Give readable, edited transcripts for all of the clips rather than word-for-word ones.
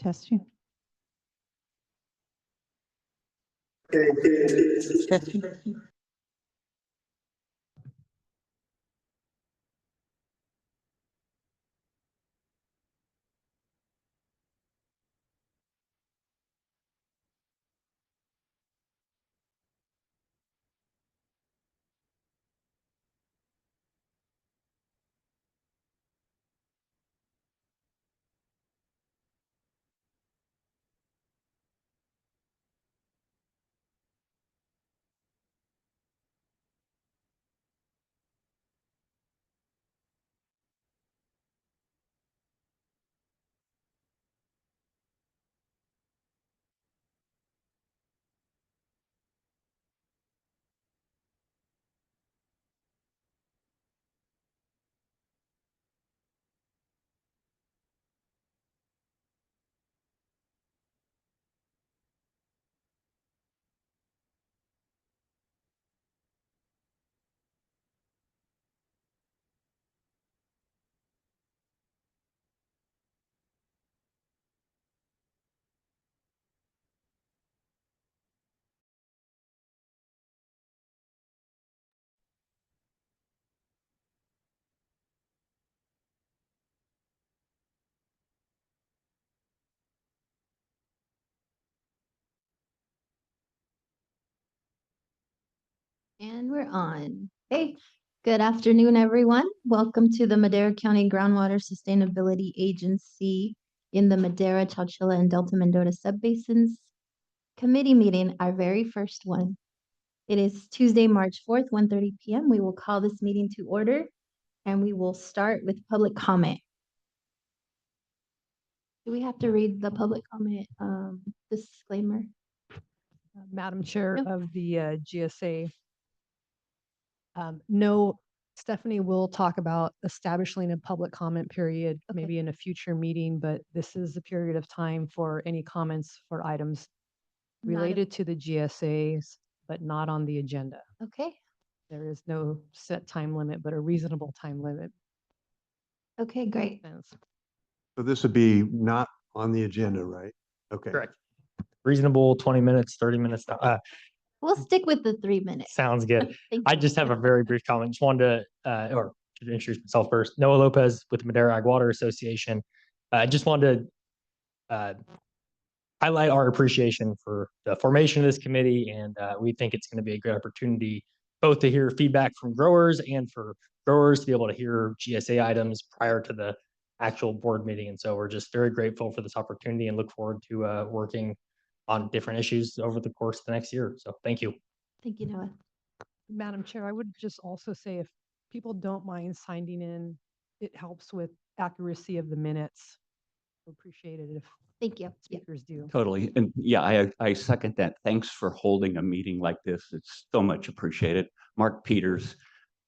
Testing. Testing. And we're on. Hey, good afternoon, everyone. Welcome to the Madera County Groundwater Sustainability Agency in the Madera, Chowchilla, and Delta Mendota subbasins committee meeting, our very first one. It is Tuesday, March 4th, 1:30 p.m. We will call this meeting to order and we will start with public comment. Do we have to read the public comment disclaimer? Madam Chair Nope. of the GSA. No, Stephanie will talk about establishing a public comment period, Okay. maybe in a future meeting, but this is the period of time for any comments for items Not a- related to the GSAs, but not on the agenda. Okay, There is no set time limit, but a reasonable time limit. okay, great. So this would be not on the agenda, right? Okay. Correct. Reasonable 20 minutes, 30 minutes. We'll stick with the 3 minutes. Sounds good. Thank I you. just have a very brief comment. Just wanted to, or to introduce myself first. Noah Lopez with the Madera Ag Water Association. I just wanted to highlight our appreciation for the formation of this committee. And we think it's going to be a great opportunity both to hear feedback from growers and for growers to be able to hear GSA items prior to the actual board meeting. And so we're just very grateful for this opportunity and look forward to working on different issues over the course of the next year. So thank you. Thank you, Noah. Madam Chair, I would just also say if people don't mind signing in, it helps with accuracy of the minutes. Appreciate it if Thank you. Yeah. speakers do. Totally. And yeah, I second that. Thanks for holding a meeting like this. It's so much appreciated. Mark Peters,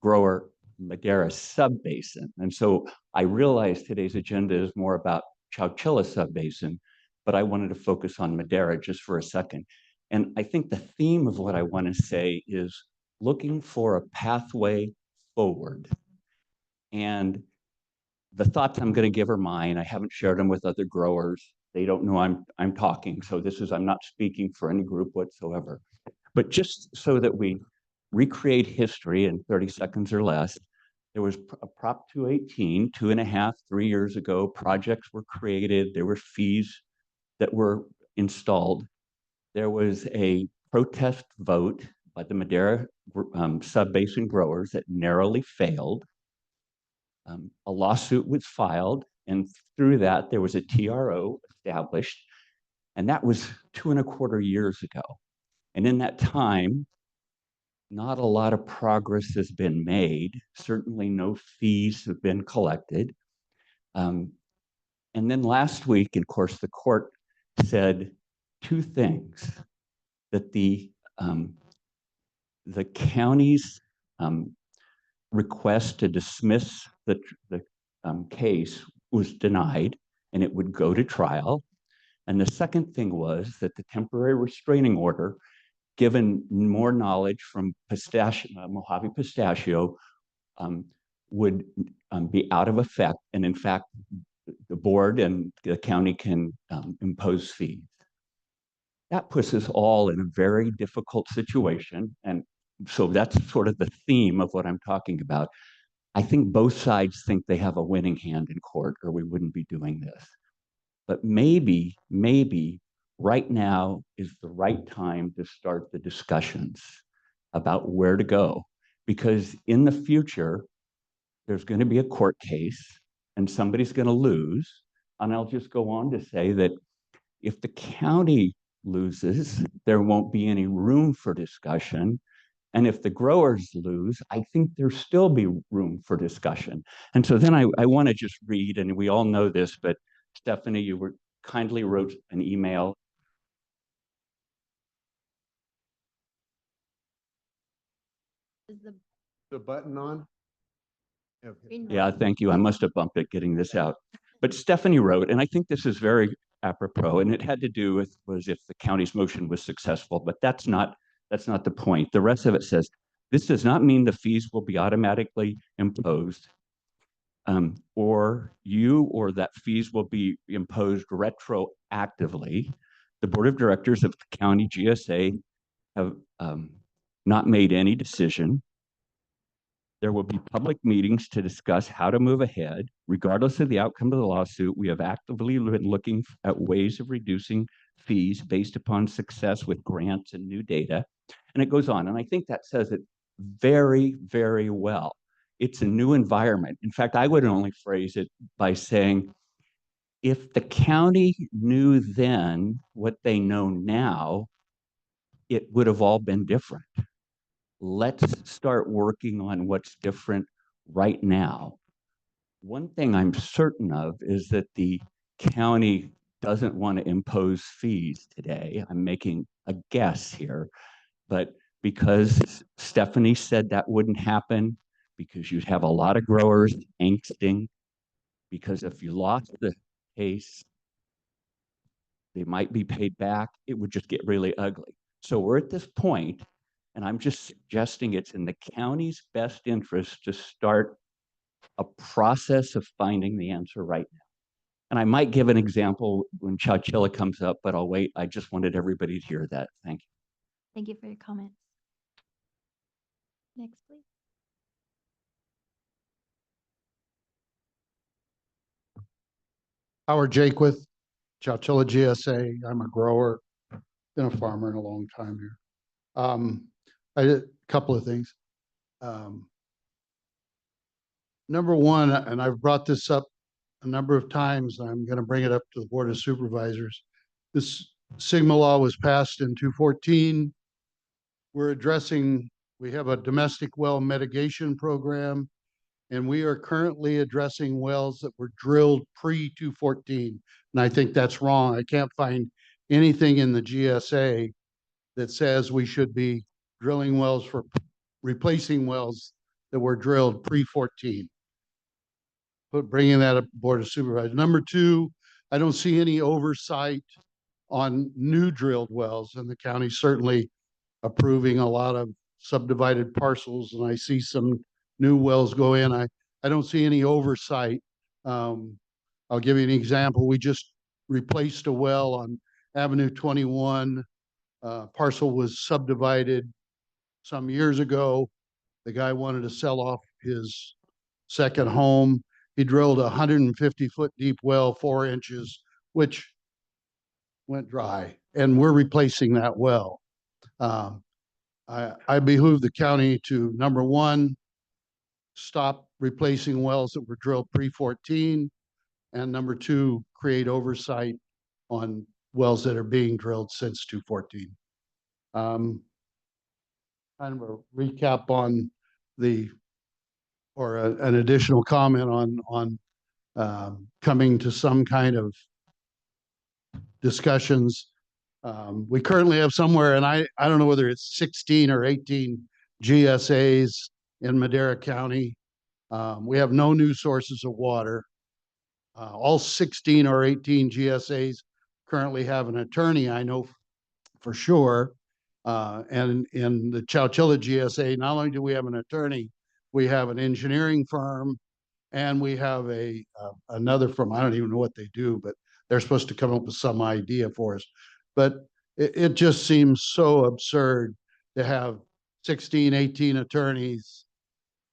grower, Madera Subbasin. And so I realize today's agenda is more about Chowchilla Subbasin, but I wanted to focus on Madera just for a second. And I think the theme of what I want to say is looking for a pathway forward. And the thoughts I'm going to give are mine. I haven't shared them with other growers. They don't know I'm talking. So I'm not speaking for any group whatsoever. But just so that we recreate history in 30 seconds or less, there was a Prop 218, 2.5, 3 years ago. Projects were created. There were fees that were installed. There was a protest vote by the Madera Subbasin growers that narrowly failed. A lawsuit was filed, and through that, there was a TRO established, and that was 2.25 years ago. And in that time, not a lot of progress has been made. Certainly no fees have been collected. And then last week, of course, the court said two things, that the county's request to dismiss the case was denied and it would go to trial. And the second thing was that the temporary restraining order, given more knowledge from Mojave Pistachio, would be out of effect. And in fact, the board and the county can impose fees. That puts us all in a very difficult situation. And so that's sort of the theme of what I'm talking about. I think both sides think they have a winning hand in court, or we wouldn't be doing this. But maybe right now is the right time to start the discussions about where to go. Because in the future, there's going to be a court case and somebody's going to lose. And I'll just go on to say that if the county loses, there won't be any room for discussion. And if the growers lose, I think there'll still be room for discussion. And so then I want to just read, and we all know this, but Stephanie, you kindly wrote an email. Is the The button on? Okay. green Yeah, button- thank you. I must have bumped it getting this out. But Stephanie wrote, and I think this is very apropos, and it had to do with was if the county's motion was successful, but that's not the point. The rest of it says, this does not mean the fees will be automatically imposed, or that fees will be imposed retroactively. The board of directors of the county GSA have not made any decision. There will be public meetings to discuss how to move ahead. Regardless of the outcome of the lawsuit, we have actively been looking at ways of reducing fees based upon success with grants and new data. And it goes on. And I think that says it very, very well. It's a new environment. In fact, I would only phrase it by saying, if the county knew then what they know now, it would have all been different. Let's start working on what's different right now. One thing I'm certain of is that the county doesn't want to impose fees today. I'm making a guess here, but because Stephanie said that wouldn't happen, because you'd have a lot of growers angsting, because if you lost the case, they might be paid back, it would just get really ugly. So we're at this point, and I'm just suggesting it's in the county's best interest to start a process of finding the answer right now. And I might give an example when Chowchilla comes up, but I'll wait. I just wanted everybody to hear that. Thank you. Thank you for your comments. Next, please. Howard Jakewith, Chowchilla GSA. I'm a grower, been a farmer in a long time here. I did a couple of things. Number one, and I've brought this up a number of times, and I'm going to bring it up to the Board of Supervisors. This Sigma law was passed in 2014. We have a domestic well mitigation program, and we are currently addressing wells that were drilled pre-2014. And I think that's wrong. I can't find anything in the GSA that says we should be drilling wells for replacing wells that were drilled pre-14. But bringing that up Board of Supervisors. Number two, I don't see any oversight on new drilled wells, and the county certainly approving a lot of subdivided parcels, and I see some new wells go in. I don't see any oversight. I'll give you an example. We just replaced a well on Avenue 21. Parcel was subdivided some years ago. The guy wanted to sell off his second home. He drilled a 150-foot deep well, 4 inches, which went dry, and we're replacing that well. I behoove the county to, number one, stop replacing wells that were drilled pre-14, and number two, create oversight on wells that are being drilled since 2014. Kind of a recap on an additional comment on coming to some kind of discussions. We currently have somewhere, and I don't know whether it's 16 or 18 GSAs in Madera County. We have no new sources of water. All 16 or 18 GSAs currently have an attorney, I know for sure. And in the Chowchilla GSA, not only do we have an attorney, we have an engineering firm, And we have another firm, I don't even know what they do, but they're supposed to come up with some idea for us. But it just seems so absurd to have 16, 18 attorneys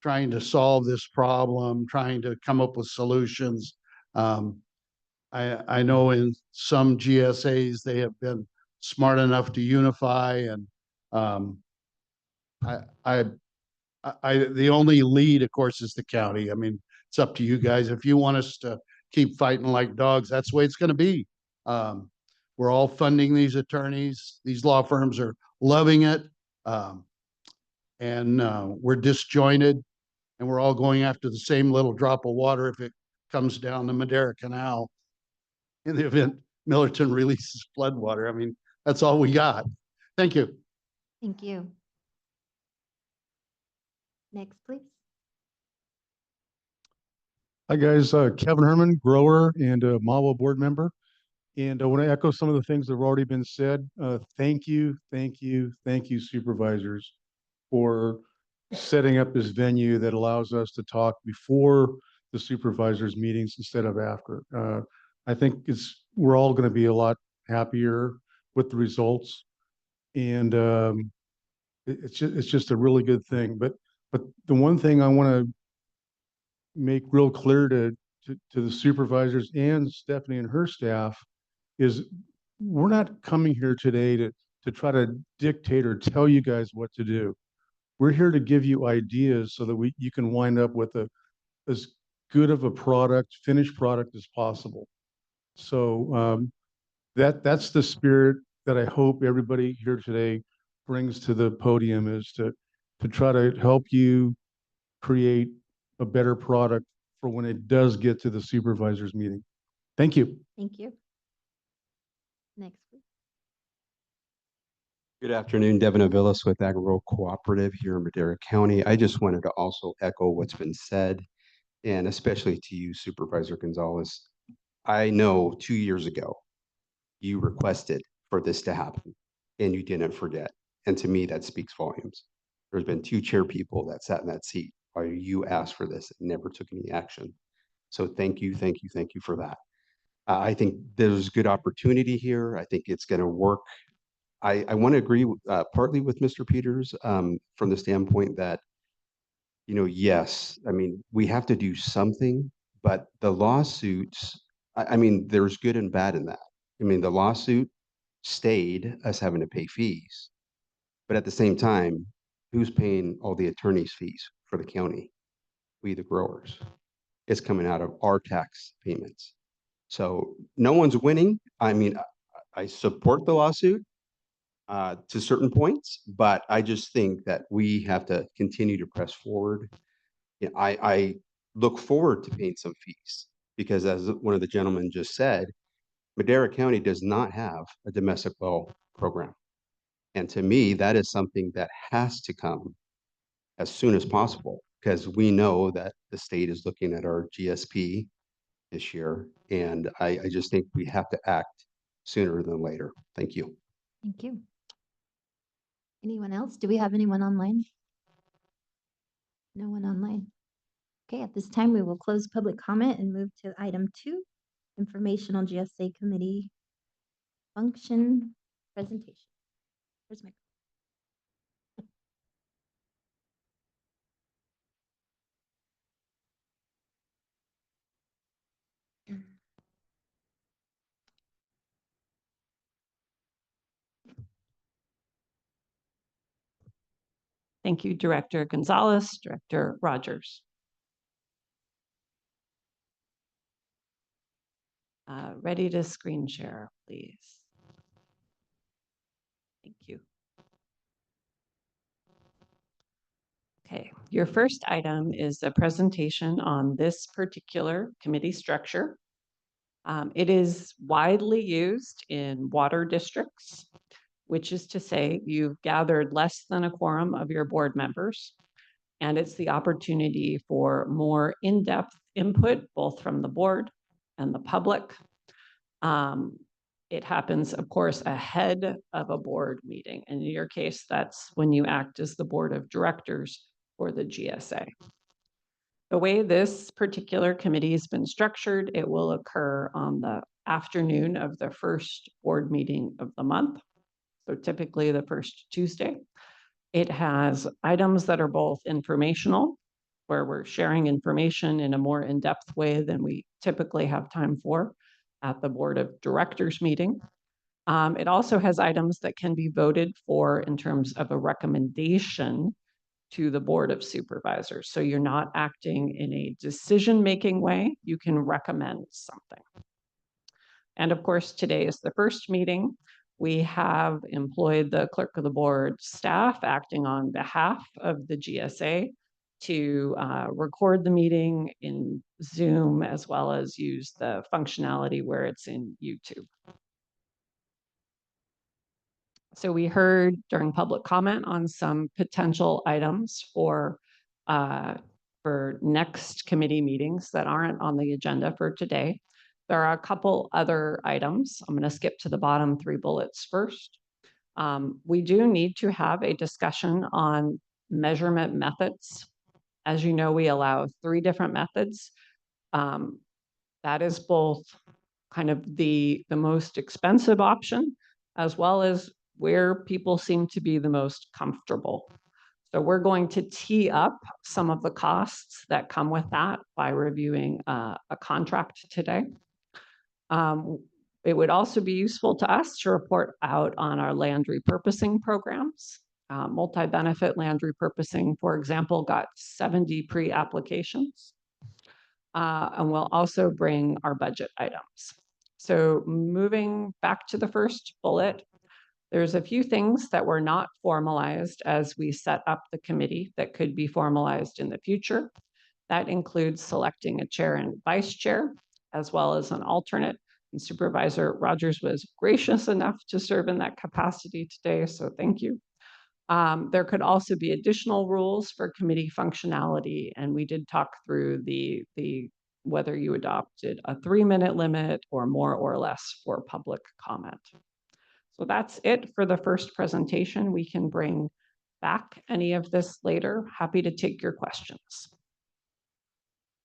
trying to solve this problem, trying to come up with solutions. I know in some GSAs, they have been smart enough to unify, and I, I, the only lead, of course, is the county. I mean, it's up to you guys. If you want us to keep fighting like dogs, that's the way it's going to be. We're all funding these attorneys. These law firms are loving it. And we're disjointed, and we're all going after the same little drop of water if it comes down the Madera Canal in the event Millerton releases floodwater. I mean, that's all we got. Thank you. Thank you. Next, please. Hi, guys. Kevin Herman, grower and a MAWA board member. And I want to echo some of the things that have already been said. Thank you, thank you, thank you, supervisors, for setting up this venue that allows us to talk before the supervisors meetings instead of after. I think we're all going to be a lot happier with the results, and it's just a really good thing. But the one thing I want to make real clear to the supervisors and Stephanie and her staff is we're not coming here today to try to dictate or tell you guys what to do. We're here to give you ideas so that you can wind up with as good of a finished product as possible. So that's the spirit that I hope everybody here today brings to the podium, is to try to help you create a better product for when it does get to the supervisors meeting. Thank you. Thank you. Next, please. Good afternoon, Devin Avilas with Agro Cooperative here in Madera County. I just wanted to also echo what's been said, and especially to you, Supervisor Gonzalez. I know 2 years ago, you requested for this to happen, and you didn't forget. And to me, that speaks volumes. There's been 2 chair people that sat in that seat while you asked for this and never took any action. So thank you, thank you, thank you for that. I think there's good opportunity here. I think it's going to work. I want to agree partly with Mr. Peters from the standpoint that, yes, I mean, we have to do something, but the lawsuits, I mean, there's good and bad in that. I mean, the lawsuit stayed us having to pay fees, but at the same time, who's paying all the attorney's fees for the county? We, the growers. It's coming out of our tax payments. So no one's winning. I mean, I support the lawsuit to certain points, but I just think that we have to continue to press forward. I look forward to paying some fees because, as one of the gentlemen just said, Madera County does not have a domestic well program. And to me, that is something that has to come as soon as possible, because we know that the state is looking at our GSP this year. And I just think we have to act sooner than later. Thank you. Thank you. Anyone else? Do we have anyone online? No one online. Okay, at this time, we will close public comment and move to item 2, informational GSA committee function presentation. Where's my? Thank you, Director Gonzalez, Director Rogers. Ready to screen share, please. Thank you. Okay, your first item is a presentation on this particular committee structure. It is widely used in water districts, which is to say you've gathered less than a quorum of your board members, and it's the opportunity for more in-depth input, both from the board and the public. It happens, of course, ahead of a board meeting. And in your case, that's when you act as the board of directors for the GSA. The way this particular committee has been structured, it will occur on the afternoon of the first board meeting of the month. So typically the first Tuesday. It has items that are both informational, where we're sharing information in a more in-depth way than we typically have time for at the board of directors meeting. It also has items that can be voted for in terms of a recommendation to the Board of Supervisors. So you're not acting in a decision-making way, you can recommend something. And of course, today is the first meeting. We have employed the clerk of the board staff acting on behalf of the GSA to record the meeting in Zoom, as well as use the functionality where it's in YouTube. So we heard during public comment on some potential items for next committee meetings that aren't on the agenda for today. There are a couple other items. I'm going to skip to the bottom 3 bullets first. We do need to have a discussion on measurement methods. As you know, we allow 3 different methods. That is both kind of the most expensive option, as well as where people seem to be the most comfortable. So we're going to tee up some of the costs that come with that by reviewing a contract today. It would also be useful to us to report out on our land repurposing programs. Multi-benefit land repurposing, for example, got 70 pre-applications. And we'll also bring our budget items. So moving back to the first bullet, there's a few things that were not formalized as we set up the committee that could be formalized in the future. That includes selecting a chair and vice chair, as well as an alternate. And Supervisor Rogers was gracious enough to serve in that capacity today, so thank you. There could also be additional rules for committee functionality, and we did talk through the whether you adopted a 3-minute limit or more or less for public comment. So that's it for the first presentation. We can bring back any of this later. Happy to take your questions.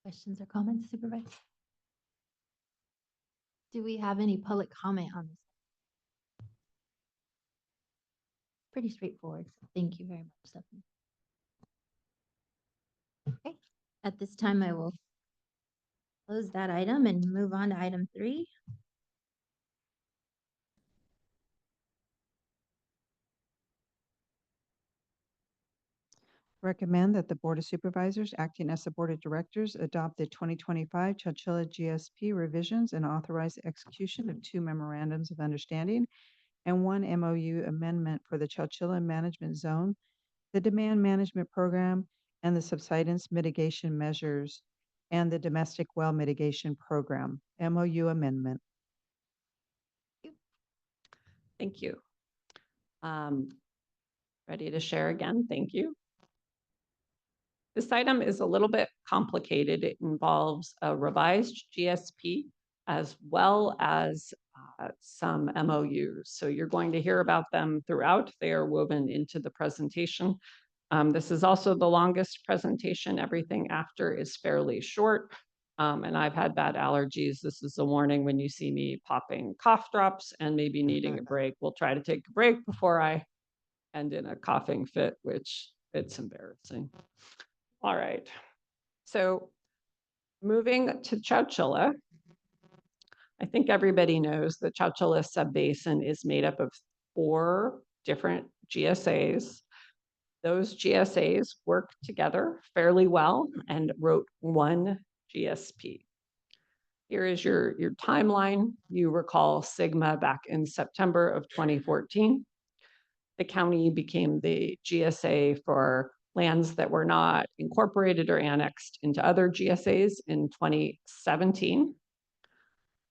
Questions or comments, Supervisor? Do we have any public comment on this? Pretty straightforward. So thank you very much, Stephanie. Okay, at this time, I will close that item and move on to item 3. Recommend that the Board of Supervisors, acting as the Board of Directors, adopt the 2025 Chowchilla GSP revisions and authorize the execution of 2 memorandums of understanding and 1 MOU amendment for the Chowchilla Management Zone, the Demand Management Program, and the Subsidence Mitigation Measures, and the Domestic Well Mitigation Program, MOU amendment. Thank you. Ready to share again? Thank you. This item is a little bit complicated. It involves a revised GSP as well as some MOUs. So you're going to hear about them throughout. They are woven into the presentation. This is also the longest presentation. Everything after is fairly short. And I've had bad allergies. This is a warning when you see me popping cough drops and maybe needing a break. We'll try to take a break before I end in a coughing fit, which it's embarrassing. All right, so moving to Chowchilla, I think everybody knows the Chowchilla subbasin is made up of 4 different GSAs. Those GSAs work together fairly well and wrote 1 GSP. Here is your timeline. You recall Sigma back in September of 2014. The county became the GSA for lands that were not incorporated or annexed into other GSAs in 2017.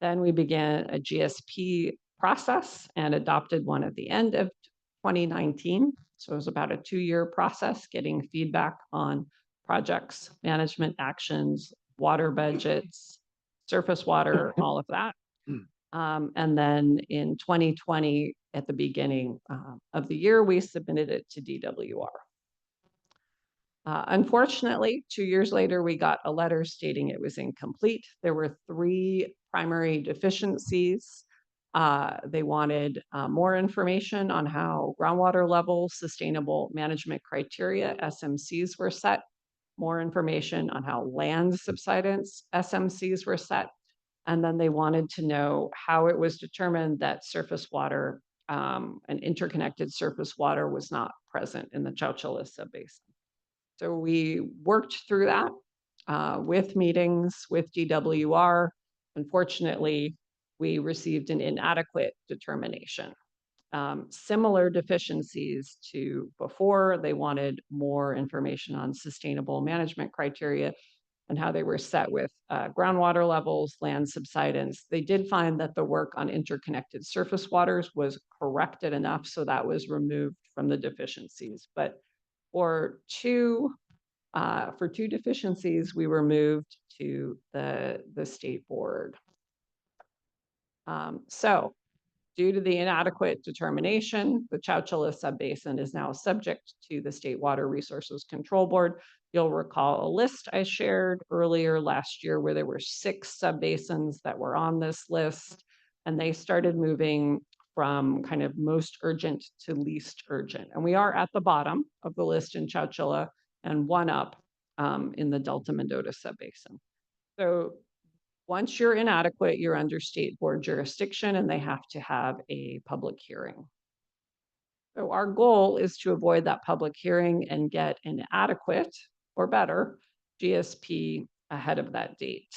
Then we began a GSP process and adopted one at the end of 2019. So it was about a 2-year process getting feedback on projects, management actions, water budgets, surface water, all of that. And then in 2020, at the beginning of the year, we submitted it to DWR. Unfortunately, 2 years later, we got a letter stating it was incomplete. There were 3 primary deficiencies. They wanted more information on how groundwater level sustainable management criteria, SMCs, were set, more information on how land subsidence SMCs were set, and then they wanted to know how it was determined that surface water and interconnected surface water was not present in the Chowchilla subbasin. So we worked through that with meetings with DWR. Unfortunately, we received an inadequate determination. Similar deficiencies to before, they wanted more information on sustainable management criteria and how they were set with groundwater levels, land subsidence. They did find that the work on interconnected surface waters was corrected enough, so that was removed from the deficiencies. But for two deficiencies, we were moved to the state board. So due to the inadequate determination, the Chowchilla subbasin is now subject to the State Water Resources Control Board. You'll recall a list I shared earlier last year where there were 6 subbasins that were on this list, and they started moving from kind of most urgent to least urgent. And we are at the bottom of the list in Chowchilla and 1 up in the Delta Mendota subbasin. So once you're inadequate, you're under state board jurisdiction and they have to have a public hearing. So our goal is to avoid that public hearing and get an adequate or better GSP ahead of that date.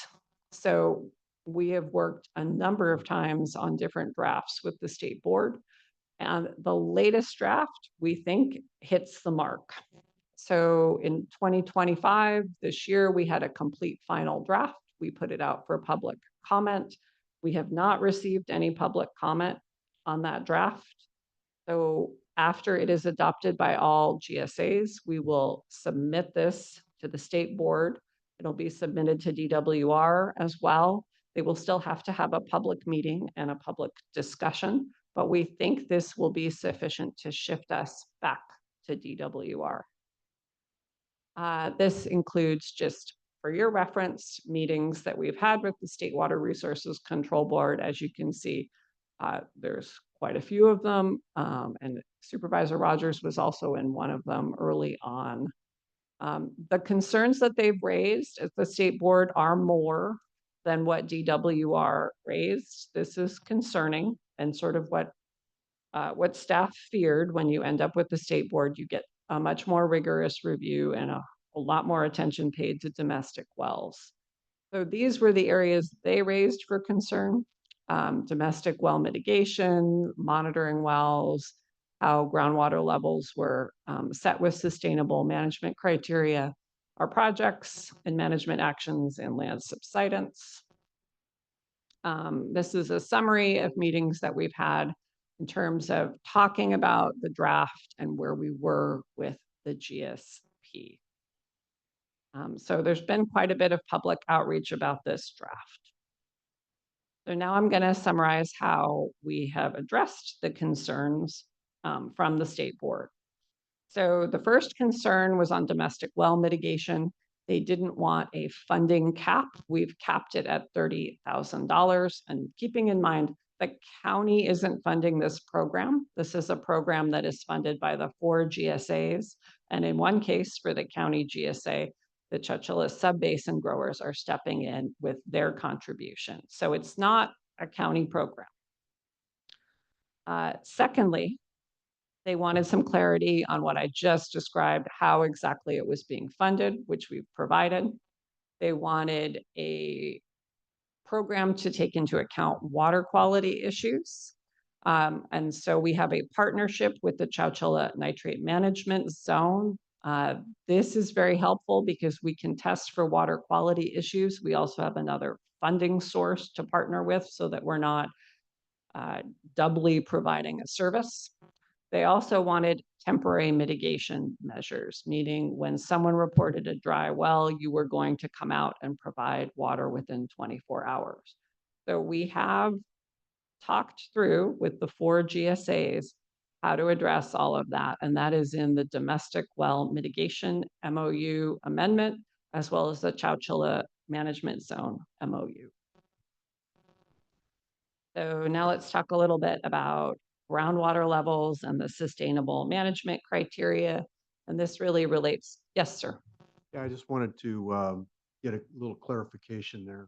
So we have worked a number of times on different drafts with the state board, and the latest draft we think hits the mark. So in 2025, this year, we had a complete final draft. We put it out for public comment. We have not received any public comment on that draft. So after it is adopted by all GSAs, we will submit this to the state board. It'll be submitted to DWR as well. They will still have to have a public meeting and a public discussion, but we think this will be sufficient to shift us back to DWR. This includes, just for your reference, meetings that we've had with the State Water Resources Control Board. As you can see, there's quite a few of them, and Supervisor Rogers was also in one of them early on. The concerns that they've raised at the state board are more than what DWR raised. This is concerning and sort of what staff feared. When you end up with the state board, you get a much more rigorous review and a lot more attention paid to domestic wells. So these were the areas they raised for concern: domestic well mitigation, monitoring wells, how groundwater levels were set with sustainable management criteria, our projects and management actions, and land subsidence. This is a summary of meetings that we've had in terms of talking about the draft and where we were with the GSP. So there's been quite a bit of public outreach about this draft. So now I'm going to summarize how we have addressed the concerns from the state board. So the first concern was on domestic well mitigation. They didn't want a funding cap. We've capped it at $30,000. And keeping in mind, the county isn't funding this program. This is a program that is funded by the 4 GSAs. And in one case, for the county GSA, the Chowchilla subbasin growers are stepping in with their contribution. So it's not a county program. Secondly, they wanted some clarity on what I just described, how exactly it was being funded, which we've provided. They wanted a program to take into account water quality issues. And so we have a partnership with the Chowchilla Nitrate Management Zone. This is very helpful because we can test for water quality issues. We also have another funding source to partner with so that we're not doubly providing a service. They also wanted temporary mitigation measures, meaning when someone reported a dry well, you were going to come out and provide water within 24 hours. So we have talked through with the 4 GSAs how to address all of that. And that is in the domestic well mitigation MOU amendment, as well as the Chowchilla Management Zone MOU. So now let's talk a little bit about groundwater levels and the sustainable management criteria. And this really relates, yes, sir. Yeah, I just wanted to get a little clarification there.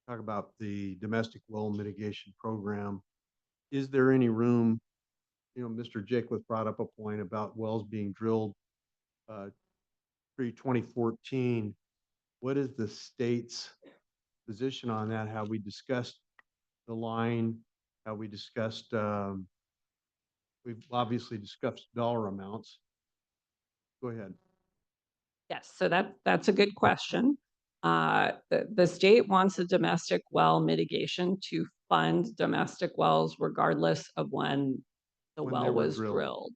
Talk about the domestic well mitigation program. Is there any room, Mr. Jakewood brought up a point about wells being drilled pre-2014. What is the state's position on that? Have we discussed the line? Have we discussed, we've obviously discussed dollar amounts. Go ahead. Yes, so that's a good question. The state wants a domestic well mitigation to fund domestic wells regardless of when the When they well were was drilled. drilled.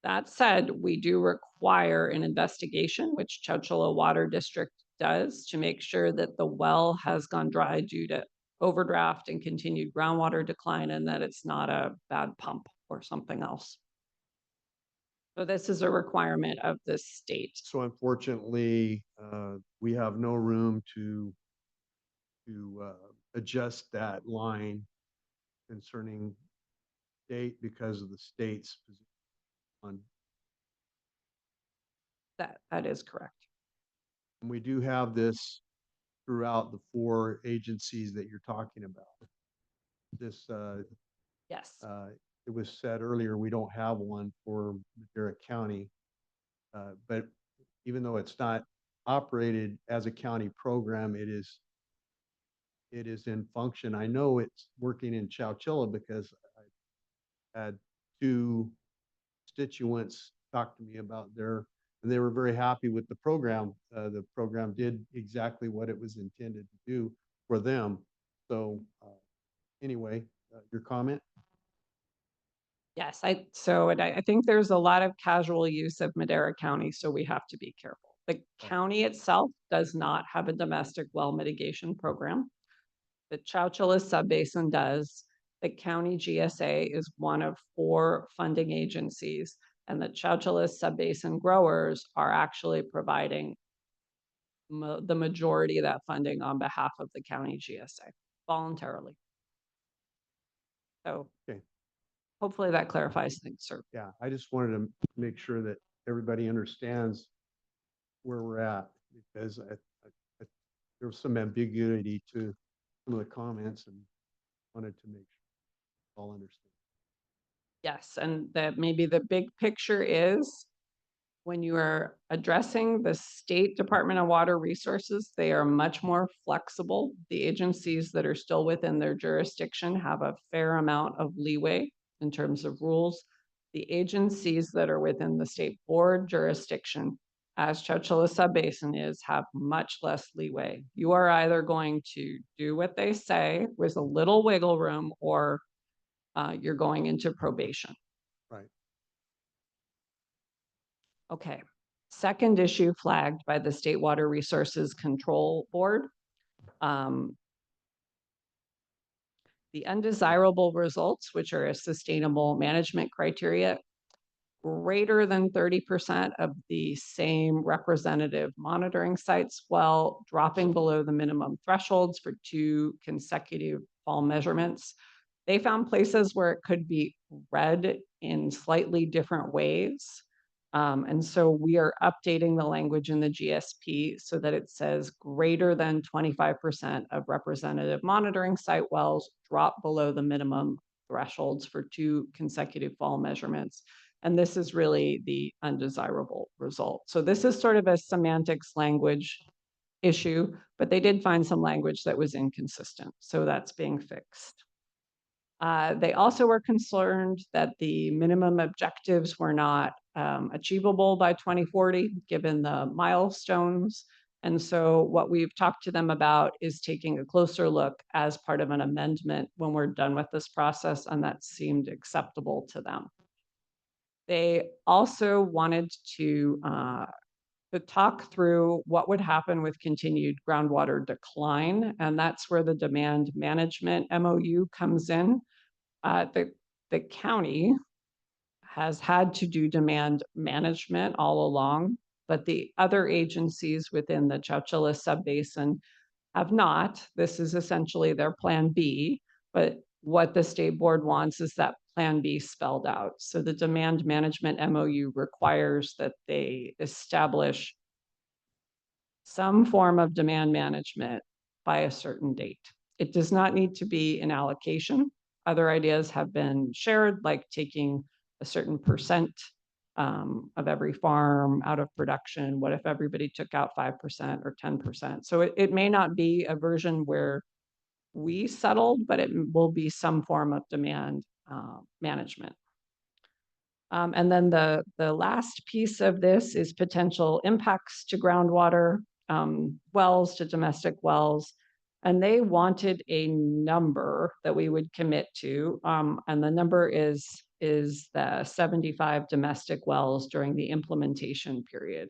That said, we do require an investigation, which Chowchilla Water District does, to make sure that the well has gone dry due to overdraft and continued groundwater decline, and that it's not a bad pump or something else. So this is a requirement of the state. So unfortunately, we have no room to adjust that line concerning date because of the state's position on. That is correct. And we do have this throughout the 4 agencies that you're talking about. This, Yes. it was said earlier, we don't have one for Madera County. But even though it's not operated as a county program, it is in function. I know it's working in Chowchilla because I had 2 constituents talk to me about and they were very happy with the program. The program did exactly what it was intended to do for them. So anyway, your comment? Yes, I think there's a lot of casual use of Madera County, so we have to be careful. The county itself does not have a domestic well mitigation program. The Chowchilla Subbasin does. The county GSA is one of 4 funding agencies, and the Chowchilla Subbasin growers are actually providing the majority of that funding on behalf of the county GSA voluntarily. So Okay. hopefully that clarifies things, sir. Yeah, I just wanted to make sure that everybody understands where we're at because there was some ambiguity to some of the comments and wanted to make sure all understand. Yes, and that maybe the big picture is when you are addressing the State Department of Water Resources, they are much more flexible. The agencies that are still within their jurisdiction have a fair amount of leeway in terms of rules. The agencies that are within the state board jurisdiction, as Chowchilla Subbasin is, have much less leeway. You are either going to do what they say with a little wiggle room, or you're going into probation. Right. Okay. Second issue flagged by the State Water Resources Control Board. The undesirable results, which are a sustainable management criteria, greater than 30% of the same representative monitoring sites, while dropping below the minimum thresholds for 2 consecutive fall measurements. They found places where it could be read in slightly different ways. And so we are updating the language in the GSP so that it says greater than 25% of representative monitoring site wells drop below the minimum thresholds for 2 consecutive fall measurements. And this is really the undesirable result. So this is sort of a semantics language issue, but they did find some language that was inconsistent. So that's being fixed. They also were concerned that the minimum objectives were not achievable by 2040, given the milestones. And so what we've talked to them about is taking a closer look as part of an amendment when we're done with this process, and that seemed acceptable to them. They also wanted to talk through what would happen with continued groundwater decline, and that's where the demand management MOU comes in. The county has had to do demand management all along, but the other agencies within the Chowchilla Subbasin have not. This is essentially their Plan B, but what the state board wants is that Plan B spelled out. So the demand management MOU requires that they establish some form of demand management by a certain date. It does not need to be an allocation. Other ideas have been shared, like taking a certain percent of every farm out of production. What if everybody took out 5% or 10%? So it may not be a version where we settled, but it will be some form of demand management. And then the last piece of this is potential impacts to groundwater, wells, to domestic wells. And they wanted a number that we would commit to. And the number is the 75 domestic wells during the implementation period.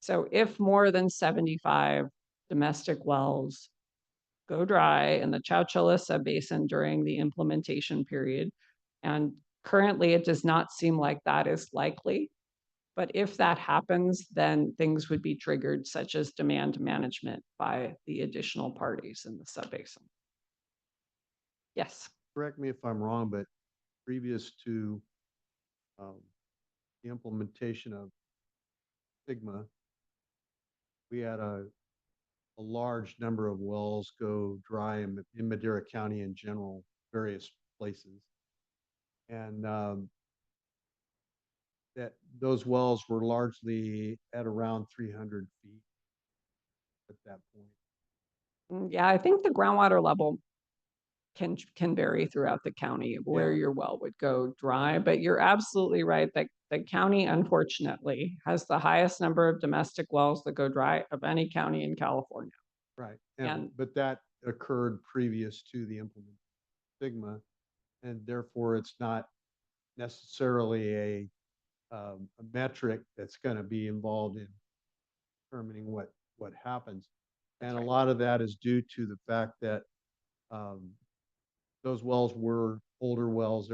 So if more than 75 domestic wells go dry in the Chowchilla Subbasin during the implementation period, and currently it does not seem like that is likely. But if that happens, then things would be triggered, such as demand management by the additional parties in the subbasin. Yes. Correct me if I'm wrong, but previous to the implementation of Sigma, we had a large number of wells go dry in Madera County in general, various places. And that those wells were largely at around 300 feet at that point. Yeah, I think the groundwater level can vary throughout the county where Yeah. your well would go dry, but you're absolutely right that the county, unfortunately, has the highest number of domestic wells that go dry of any county in California. Right. And- But that occurred previous to the implementation of Sigma, and therefore it's not necessarily a metric that's going to be involved in determining what happens. And a right. lot of that is due to the fact that those wells were older wells.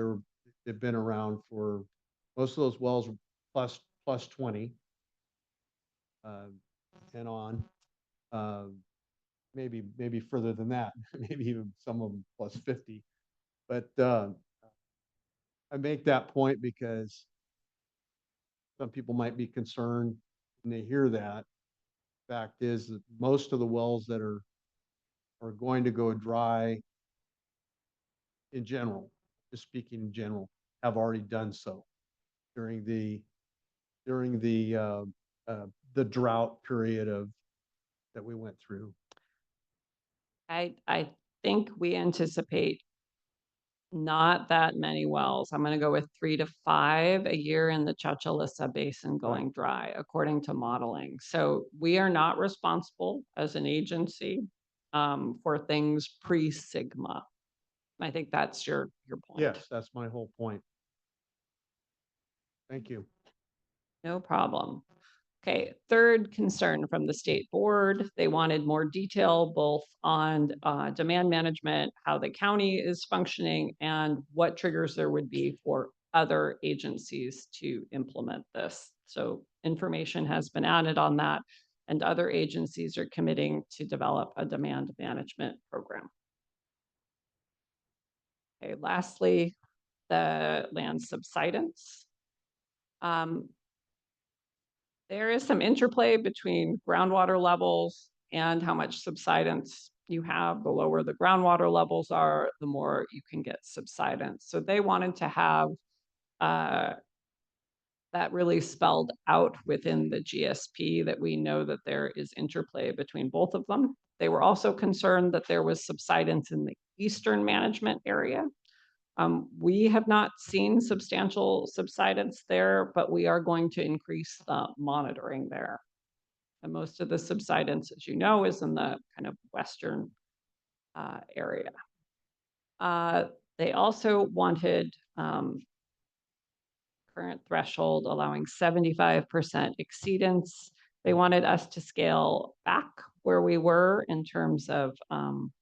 They've been around for, most of those wells were plus 20 and on. Maybe further than that, maybe even some of them plus 50. But I make that point because some people might be concerned when they hear that. Fact is that most of the wells that are going to go dry in general, just speaking in general, have already done so during the drought period that we went through. I think we anticipate not that many wells. I'm going to go with 3 to 5 a year in the Chowchilla Subbasin going dry, according to modeling. So we are not responsible as an agency for things pre-Sigma. I think that's your point. Yes, that's my whole point. Thank you. No problem. Okay, third concern from the state board, they wanted more detail both on demand management, how the county is functioning, and what triggers there would be for other agencies to implement this. So information has been added on that, and other agencies are committing to develop a demand management program. Okay, lastly, the land subsidence. There is some interplay between groundwater levels and how much subsidence you have. The lower the groundwater levels are, the more you can get subsidence. So they wanted to have that really spelled out within the GSP, that we know that there is interplay between both of them. They were also concerned that there was subsidence in the eastern management area. We have not seen substantial subsidence there, but we are going to increase the monitoring there. And most of the subsidence, as you know, is in the kind of western area. They also wanted current threshold allowing 75% exceedance. They wanted us to scale back where we were in terms of an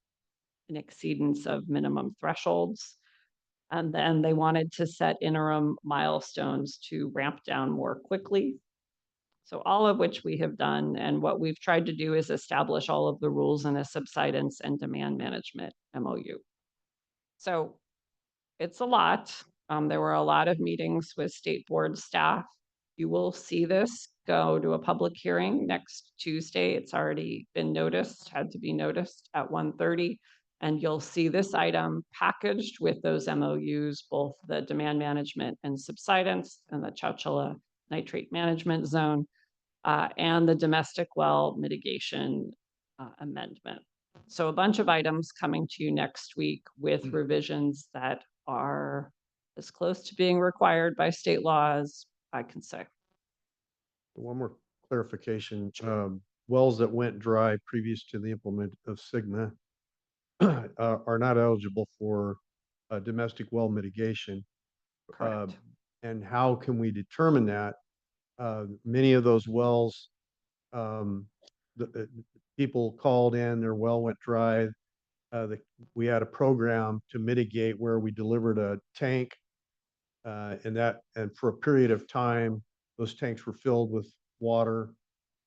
exceedance of minimum thresholds. And then they wanted to set interim milestones to ramp down more quickly. So all of which we have done. And what we've tried to do is establish all of the rules in a subsidence and demand management MOU. So it's a lot. There were a lot of meetings with state board staff. You will see this go to a public hearing next Tuesday. It's already been noticed, had to be noticed at 1:30. And you'll see this item packaged with those MOUs, both the demand management and subsidence and the Chowchilla nitrate management zone, and the domestic well mitigation amendment. So a bunch of items coming to you next week with revisions that are as close to being required by state law as I can say. One more clarification, wells that went dry previous to the implement of Sigma are not eligible for domestic well mitigation. Correct. And how can we determine that? Many of those wells, people called in, their well went dry. We had a program to mitigate where we delivered a tank, and for a period of time, those tanks were filled with water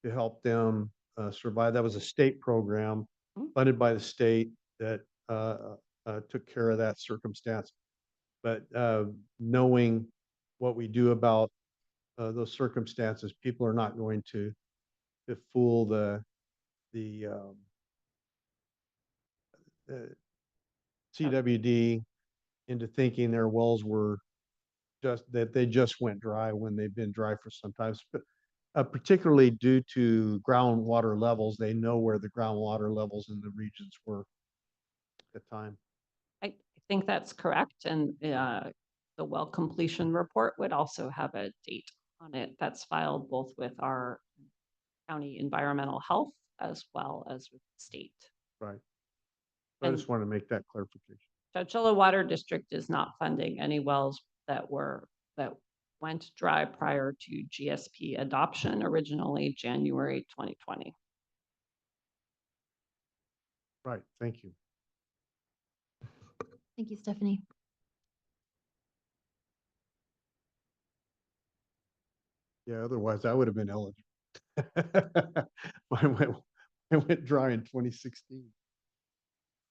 to help them survive. That was a state program funded by the state that took care of that circumstance. But knowing what we do about those circumstances, people are not going to fool the CWD into thinking their wells were that they just went dry when they've been dry for some time. But particularly due to groundwater levels, they know where the groundwater levels in the regions were at the time. I think that's correct. And the well completion report would also have a date on it that's filed both with our county environmental health as well as with the state. Right. I And just want to make that clarification. Chowchilla Water District is not funding any wells that went dry prior to GSP adoption, originally January 2020. Right. Thank you. Thank you, Stephanie. Yeah, otherwise I would have been eligible. I went dry in 2016.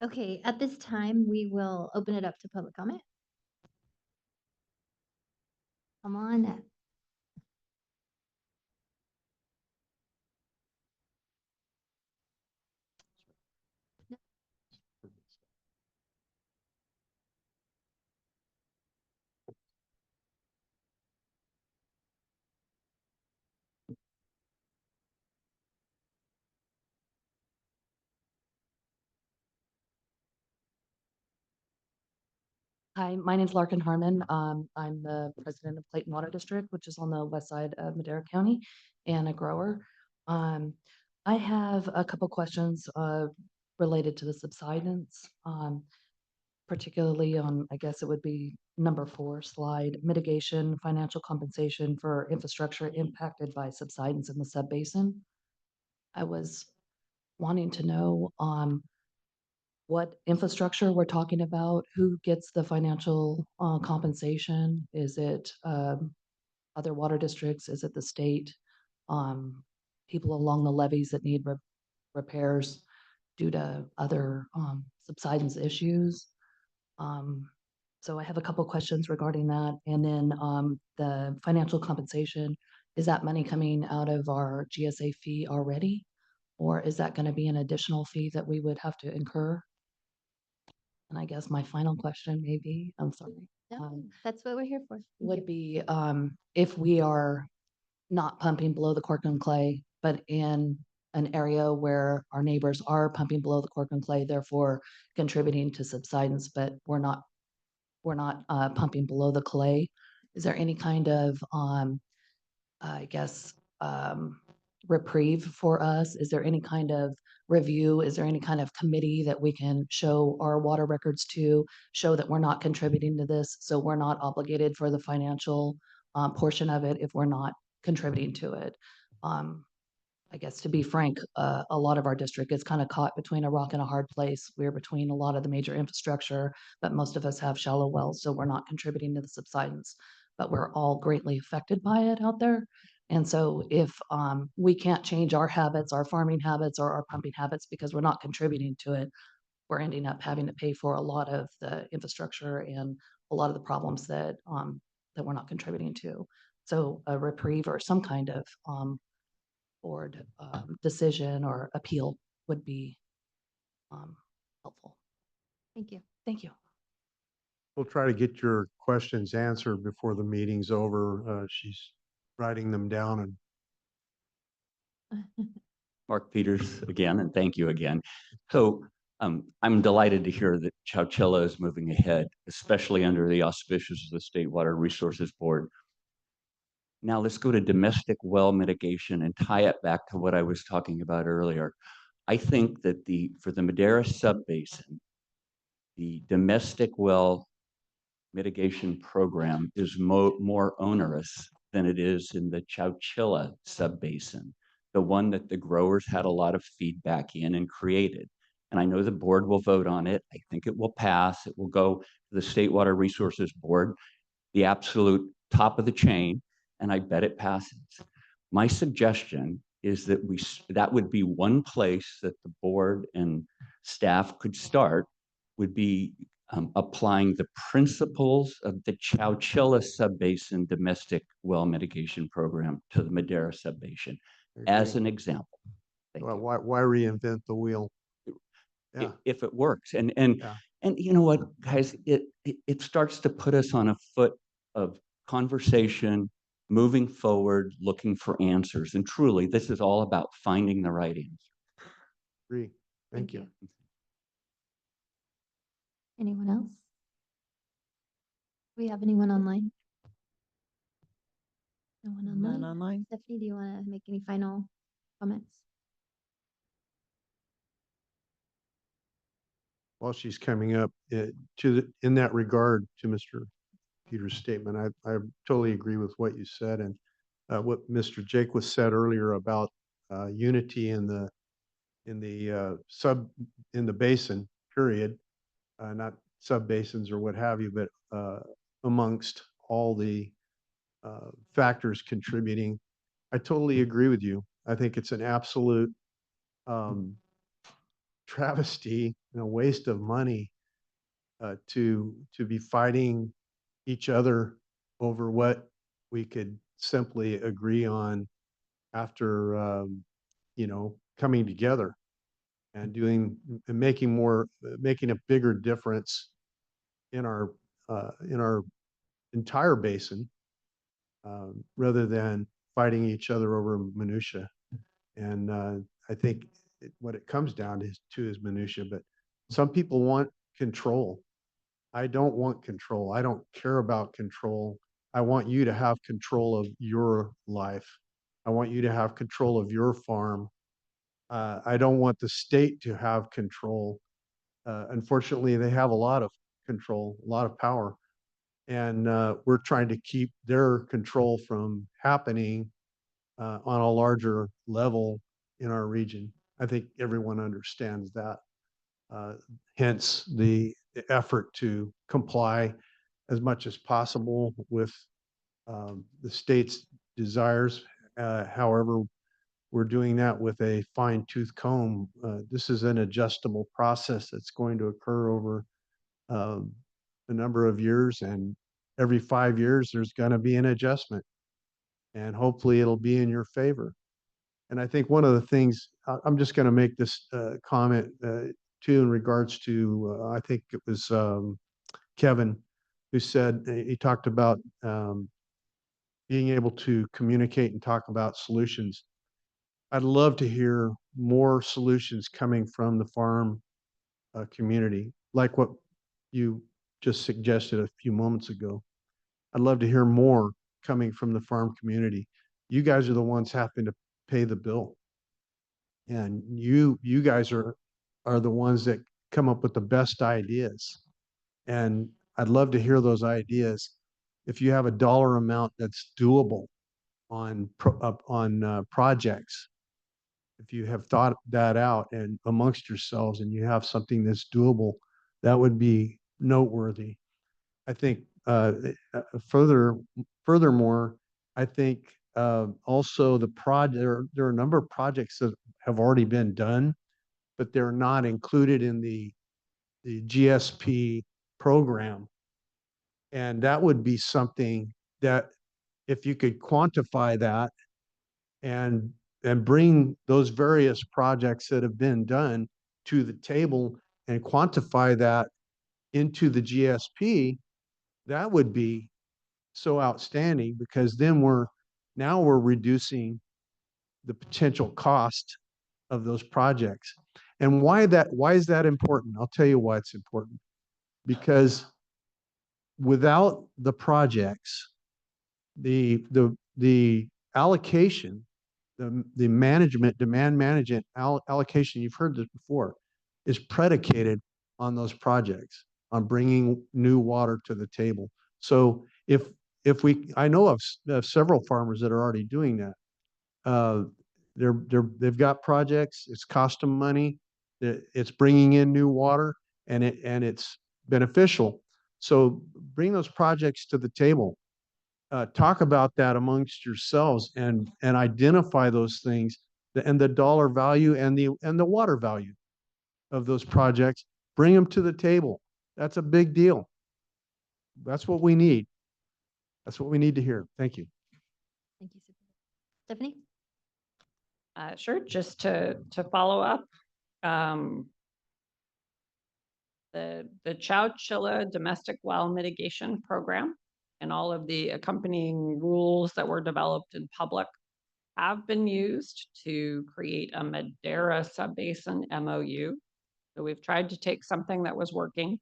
Okay, at this time, we will open it up to public comment. Come on up. Hi, my name's Larkin Harmon. I'm the president of Clayton Water District, which is on the west side of Madera County, and a grower. I have a couple questions related to the subsidence, particularly on, I guess it would be number 4 slide, mitigation, financial compensation for infrastructure impacted by subsidence in the subbasin. I was wanting to know what infrastructure we're talking about, who gets the financial compensation? Is it other water districts? Is it the state? People along the levees that need repairs due to other subsidence issues? So I have a couple questions regarding that. And then the financial compensation, is that money coming out of our GSA fee already? Or is that going to be an additional fee that we would have to incur? And I guess my final question maybe, I'm sorry, No, that's what we're here for. Thank you. would be if we are not pumping below the cork and clay, but in an area where our neighbors are pumping below the cork and clay, therefore contributing to subsidence, but we're not pumping below the clay. Is there any kind of, I guess, reprieve for us? Is there any kind of review? Is there any kind of committee that we can show our water records to, show that we're not contributing to this, so we're not obligated for the financial portion of it if we're not contributing to it? I guess to be frank, a lot of our district is kind of caught between a rock and a hard place. We're between a lot of the major infrastructure, but most of us have shallow wells, so we're not contributing to the subsidence. But we're all greatly affected by it out there. And so if we can't change our habits, our farming habits or our pumping habits because we're not contributing to it, we're ending up having to pay for a lot of the infrastructure and a lot of the problems that that we're not contributing to. So a reprieve or some kind of board decision or appeal would be helpful. Thank you. Thank you. We'll try to get your questions answered before the meeting's over. She's writing them down and Mark Peters again, and thank you again. So I'm delighted to hear that Chowchilla is moving ahead, especially under the auspices of the State Water Resources Board. Now let's go to domestic well mitigation and tie it back to what I was talking about earlier. I think that for the Madera subbasin, the domestic well mitigation program is more onerous than it is in the Chowchilla subbasin, the one that the growers had a lot of feedback in and created. And I know the board will vote on it. I think it will pass. It will go to the State Water Resources Board, the absolute top of the chain, and I bet it passes. My suggestion is that that would be one place that the board and staff could start, would be applying the principles of the Chowchilla subbasin domestic well mitigation program to the Madera subbasin as an example. Thank well, you. why reinvent the wheel? Yeah, If it works. And yeah. you know what, guys, it starts to put us on a foot of conversation, moving forward, looking for answers. And truly, this is all about finding the right answer. Agree. Thank you. Anyone else? Do we have anyone online? No one online? None online. Stephanie, do you want to make any final comments? While she's coming up, in that regard to Mr. Peters' statement, I totally agree with what you said and what Mr. Jake was said earlier about unity in the basin, period, not sub basins or what have you, but amongst all the factors contributing. I totally agree with you. I think it's an absolute travesty and a waste of money to be fighting each other over what we could simply agree on after coming together and making a bigger difference in our entire basin rather than fighting each other over minutia. And I think what it comes down to is minutia, but some people want control. I don't want control. I don't care about control. I want you to have control of your life. I want you to have control of your farm. I don't want the state to have control. Unfortunately, they have a lot of control, a lot of power. And we're trying to keep their control from happening on a larger level in our region. I think everyone understands that. Hence the effort to comply as much as possible with the state's desires. However, we're doing that with a fine tooth comb. This is an adjustable process that's going to occur over a number of years, and every 5 years there's going to be an adjustment, and hopefully it'll be in your favor. And I think one of the things, I'm just going to make this comment too in regards to, I think it was Kevin who said, he talked about being able to communicate and talk about solutions. I'd love to hear more solutions coming from the farm community, like what you just suggested a few moments ago. I'd love to hear more coming from the farm community. You guys are the ones having to pay the bill. And you guys are the ones that come up with the best ideas. And I'd love to hear those ideas. If you have a dollar amount that's doable on projects, if you have thought that out and amongst yourselves and you have something that's doable, that would be noteworthy. I think furthermore, I think also there are a number of projects that have already been done, but they're not included in the GSP program. And that would be something that if you could quantify that and bring those various projects that have been done to the table and quantify that into the GSP, that would be so outstanding because then we're reducing the potential cost of those projects. And why is that important? I'll tell you why it's important. Because without the projects, the allocation, the management, demand management allocation, you've heard this before, is predicated on those projects, on bringing new water to the table. So I know of several farmers that are already doing that. They've got projects. It's cost them money. It's bringing in new water, and it's beneficial. So bring those projects to the table. Talk about that amongst yourselves and identify those things and the dollar value and the water value of those projects. Bring them to the table. That's a big deal. That's what we need. That's what we need to hear. Thank you. Thank you, Supervisor. Stephanie? Sure, just to follow up, the Chowchilla Domestic Well Mitigation Program and all of the accompanying rules that were developed in public have been used to create a Madera Subbasin MOU. So we've tried to take something that was working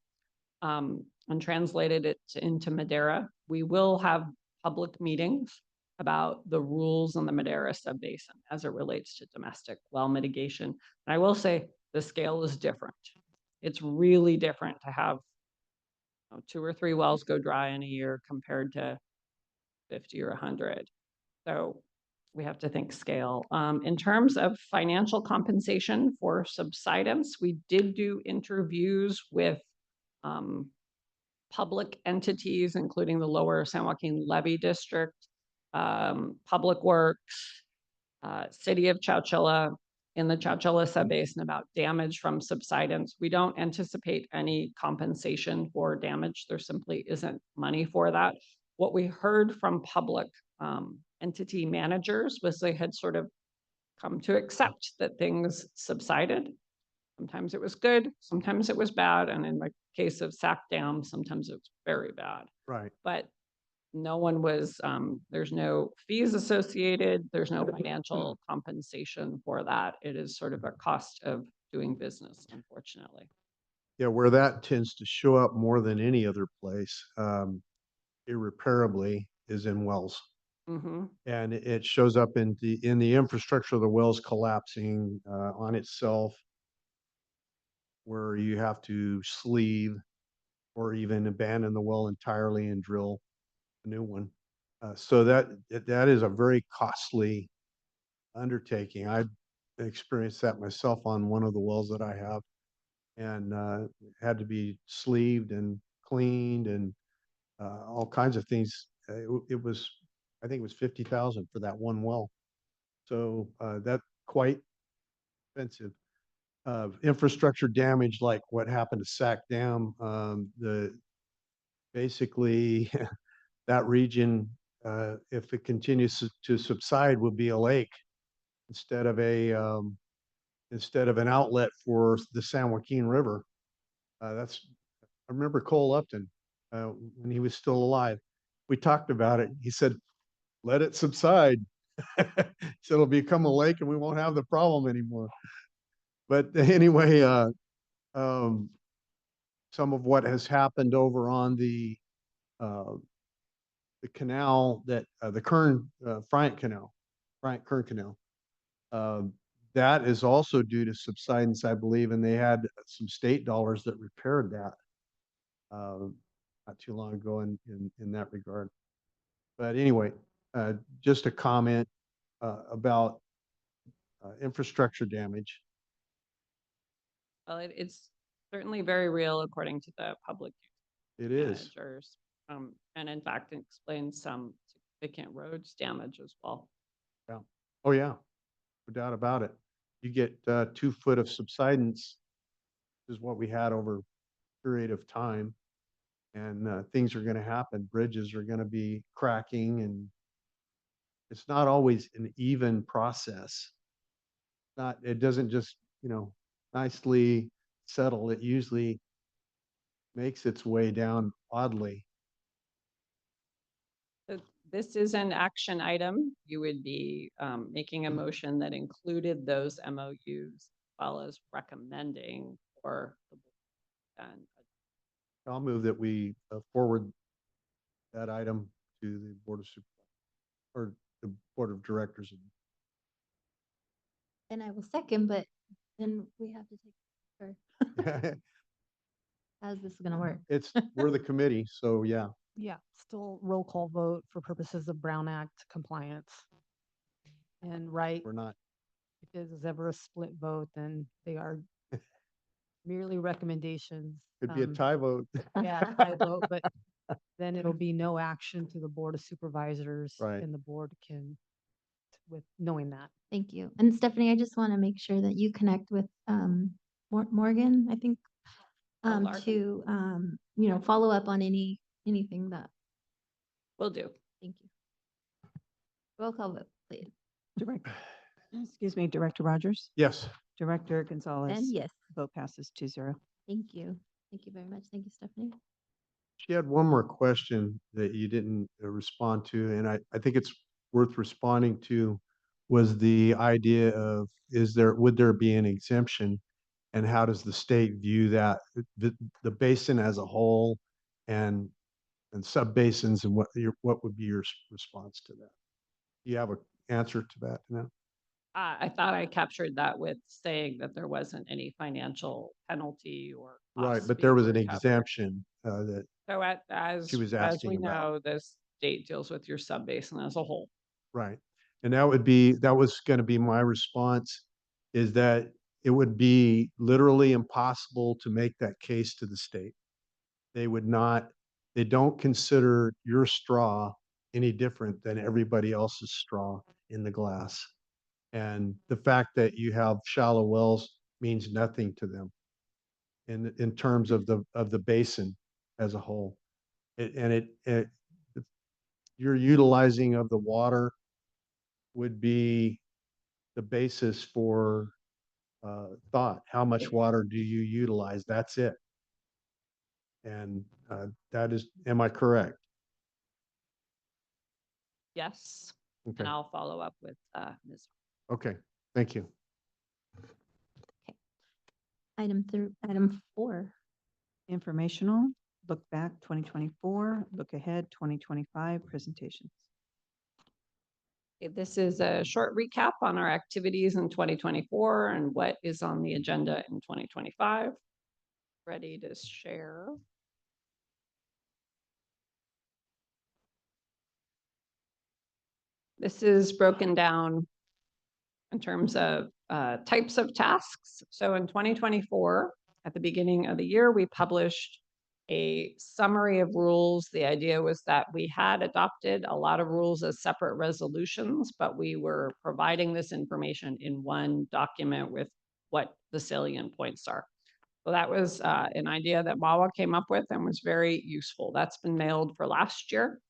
and translated it into Madera. We will have public meetings about the rules on the Madera Subbasin as it relates to domestic well mitigation. And I will say the scale is different. It's really different to have 2 or 3 wells go dry in a year compared to 50 or 100. So we have to think scale. In terms of financial compensation for subsidence, we did do interviews with public entities, including the Lower San Joaquin Levee District, Public Works, City of Chowchilla, in the Chowchilla Subbasin about damage from subsidence. We don't anticipate any compensation for damage. There simply isn't money for that. What we heard from public entity managers was they had sort of come to accept that things subsided. Sometimes it was good, sometimes it was bad, and in the case of Sac Dam, sometimes it was very bad. Right. But no one was, there's no fees associated, there's no financial compensation for that. It is sort of a cost of doing business, unfortunately. Yeah, where that tends to show up more than any other place, irreparably, is in wells. Mm-hmm. And it shows up in the infrastructure of the wells collapsing on itself, where you have to sleeve or even abandon the well entirely and drill a new one. So that is a very costly undertaking. I experienced that myself on one of the wells that I have, and had to be sleeved and cleaned and all kinds of things. It was, I think it was 50,000 for that one well. So that's quite expensive. Infrastructure damage like what happened to Sac Dam, basically that region, if it continues to subside, will be a lake instead of an outlet for the San Joaquin River. I remember Cole Upton when he was still alive. We talked about it. He said, "Let it subside." So it'll become a lake, and we won't have the problem anymore. But anyway, some of what has happened over on the canal the Kern Bryant Kern Canal. That is also due to subsidence, I believe, and they had some state dollars that repaired that not too long ago in that regard. But anyway, just a comment about infrastructure damage. Well, it's certainly very real according to the public It is. managers. And in fact, it explains some significant roads damage as well. Yeah. Oh, yeah. No doubt about it. You get 2 foot of subsidence is what we had over a period of time. And things are going to happen. Bridges are going to be cracking, and it's not always an even process. It doesn't just, nicely settle. It usually makes its way down oddly. So this is an action item. You would be making a motion that included those MOUs as well as recommending for the board. And I'll move that we forward that item to the Board of Supervisors or the Board of Directors. And I will second, but then we have to take, how's this gonna work? We're the committee, so yeah. Yeah, still roll call vote for purposes of Brown Act compliance. And right, We're not. if there's ever a split vote, then they are merely recommendations. Could be a tie vote. Yeah, tie vote, but then it'll be no action to the Board of Supervisors. Right. And the board can, with knowing that. Thank you. And Stephanie, I just want to make sure that you connect with Morgan, I think, Larkin. to follow up on anything that, will do. thank you. Roll call vote, please. Director Rogers, Yes. Director Gonzalez. And yes, Vote passes 2-0. thank you. Thank you very much. Thank you, Stephanie. She had one more question that you didn't respond to, and I think it's worth responding to, was the idea of, would there be an exemption? And how does the state view that, the basin as a whole and sub-basins, and what would be your response to that? Do you have an answer to that now? I thought I captured that with saying that there wasn't any financial penalty or Right, costs but there was an being recovered. exemption that So as she was as asking we about. know, the state deals with your sub-basin as a whole. Right. And that was going to be my response, is that it would be literally impossible to make that case to the state. They don't consider your straw any different than everybody else's straw in the glass. And the fact that you have shallow wells means nothing to them in terms of the basin as a whole. Your utilizing of the water would be the basis for thought. How much water do you utilize? That's it. And am I correct? Yes, Okay. and I'll follow up with Ms. Okay. Thank you. Item 4. Informational, look back 2024, look ahead 2025 presentations. Okay, this is a short recap on our activities in 2024 and what is on the agenda in 2025. Ready to share. This is broken down in terms of types of tasks. So in 2024, at the beginning of the year, we published a summary of rules. The idea was that we had adopted a lot of rules as separate resolutions, but we were providing this information in one document with what the salient points are. So that was an idea that MAWA came up with and was very useful. That's been mailed for last year.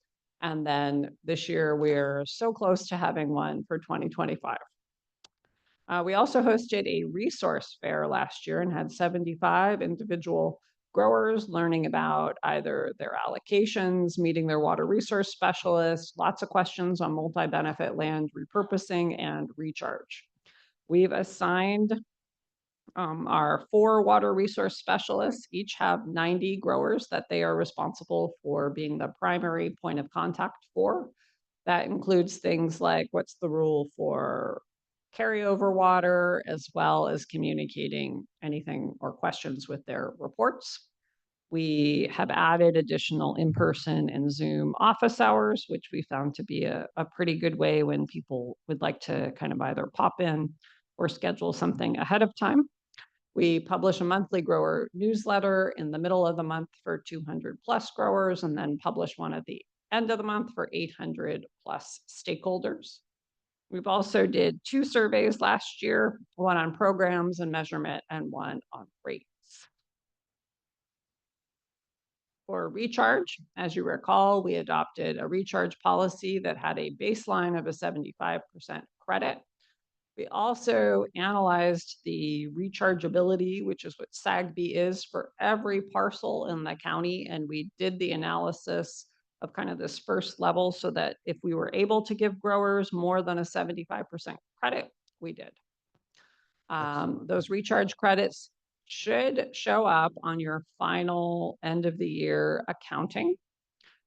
And then this year, we're so close to having one for 2025. We also hosted a resource fair last year and had 75 individual growers learning about either their allocations, meeting their water resource specialists, lots of questions on multi-benefit land repurposing and recharge. We've assigned our 4 water resource specialists, each have 90 growers that they are responsible for being the primary point of contact for. That includes things like what's the rule for carryover water, as well as communicating anything or questions with their reports. We have added additional in-person and Zoom office hours, which we found to be a pretty good way when people would like to kind of either pop in or schedule something ahead of time. We publish a monthly grower newsletter in the middle of the month for 200 plus growers, and then publish one at the end of the month for 800 plus stakeholders. We've also did 2 surveys last year, one on programs and measurement and one on rates. For recharge, as you recall, we adopted a recharge policy that had a baseline of a 75% credit. We also analyzed the rechargeability, which is what SAGB is for every parcel in the county. And we did the analysis of kind of this first level so that if we were able to give growers more than a 75% credit, we did. Those recharge credits should show up on your final end of the year accounting.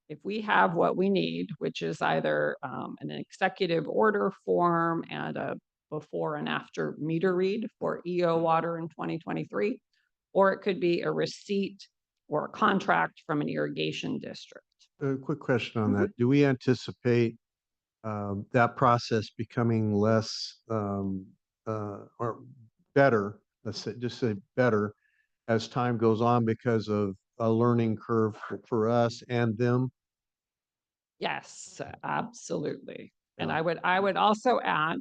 If we have what we need, which is either an executive order form and a before and after meter read for EO water in 2023, or it could be a receipt or a contract from an irrigation district. A quick question on that. Do we anticipate that process becoming less or better, just say better, as time goes on because of a learning curve for us and them? Yes, absolutely. And Yeah. I would also add,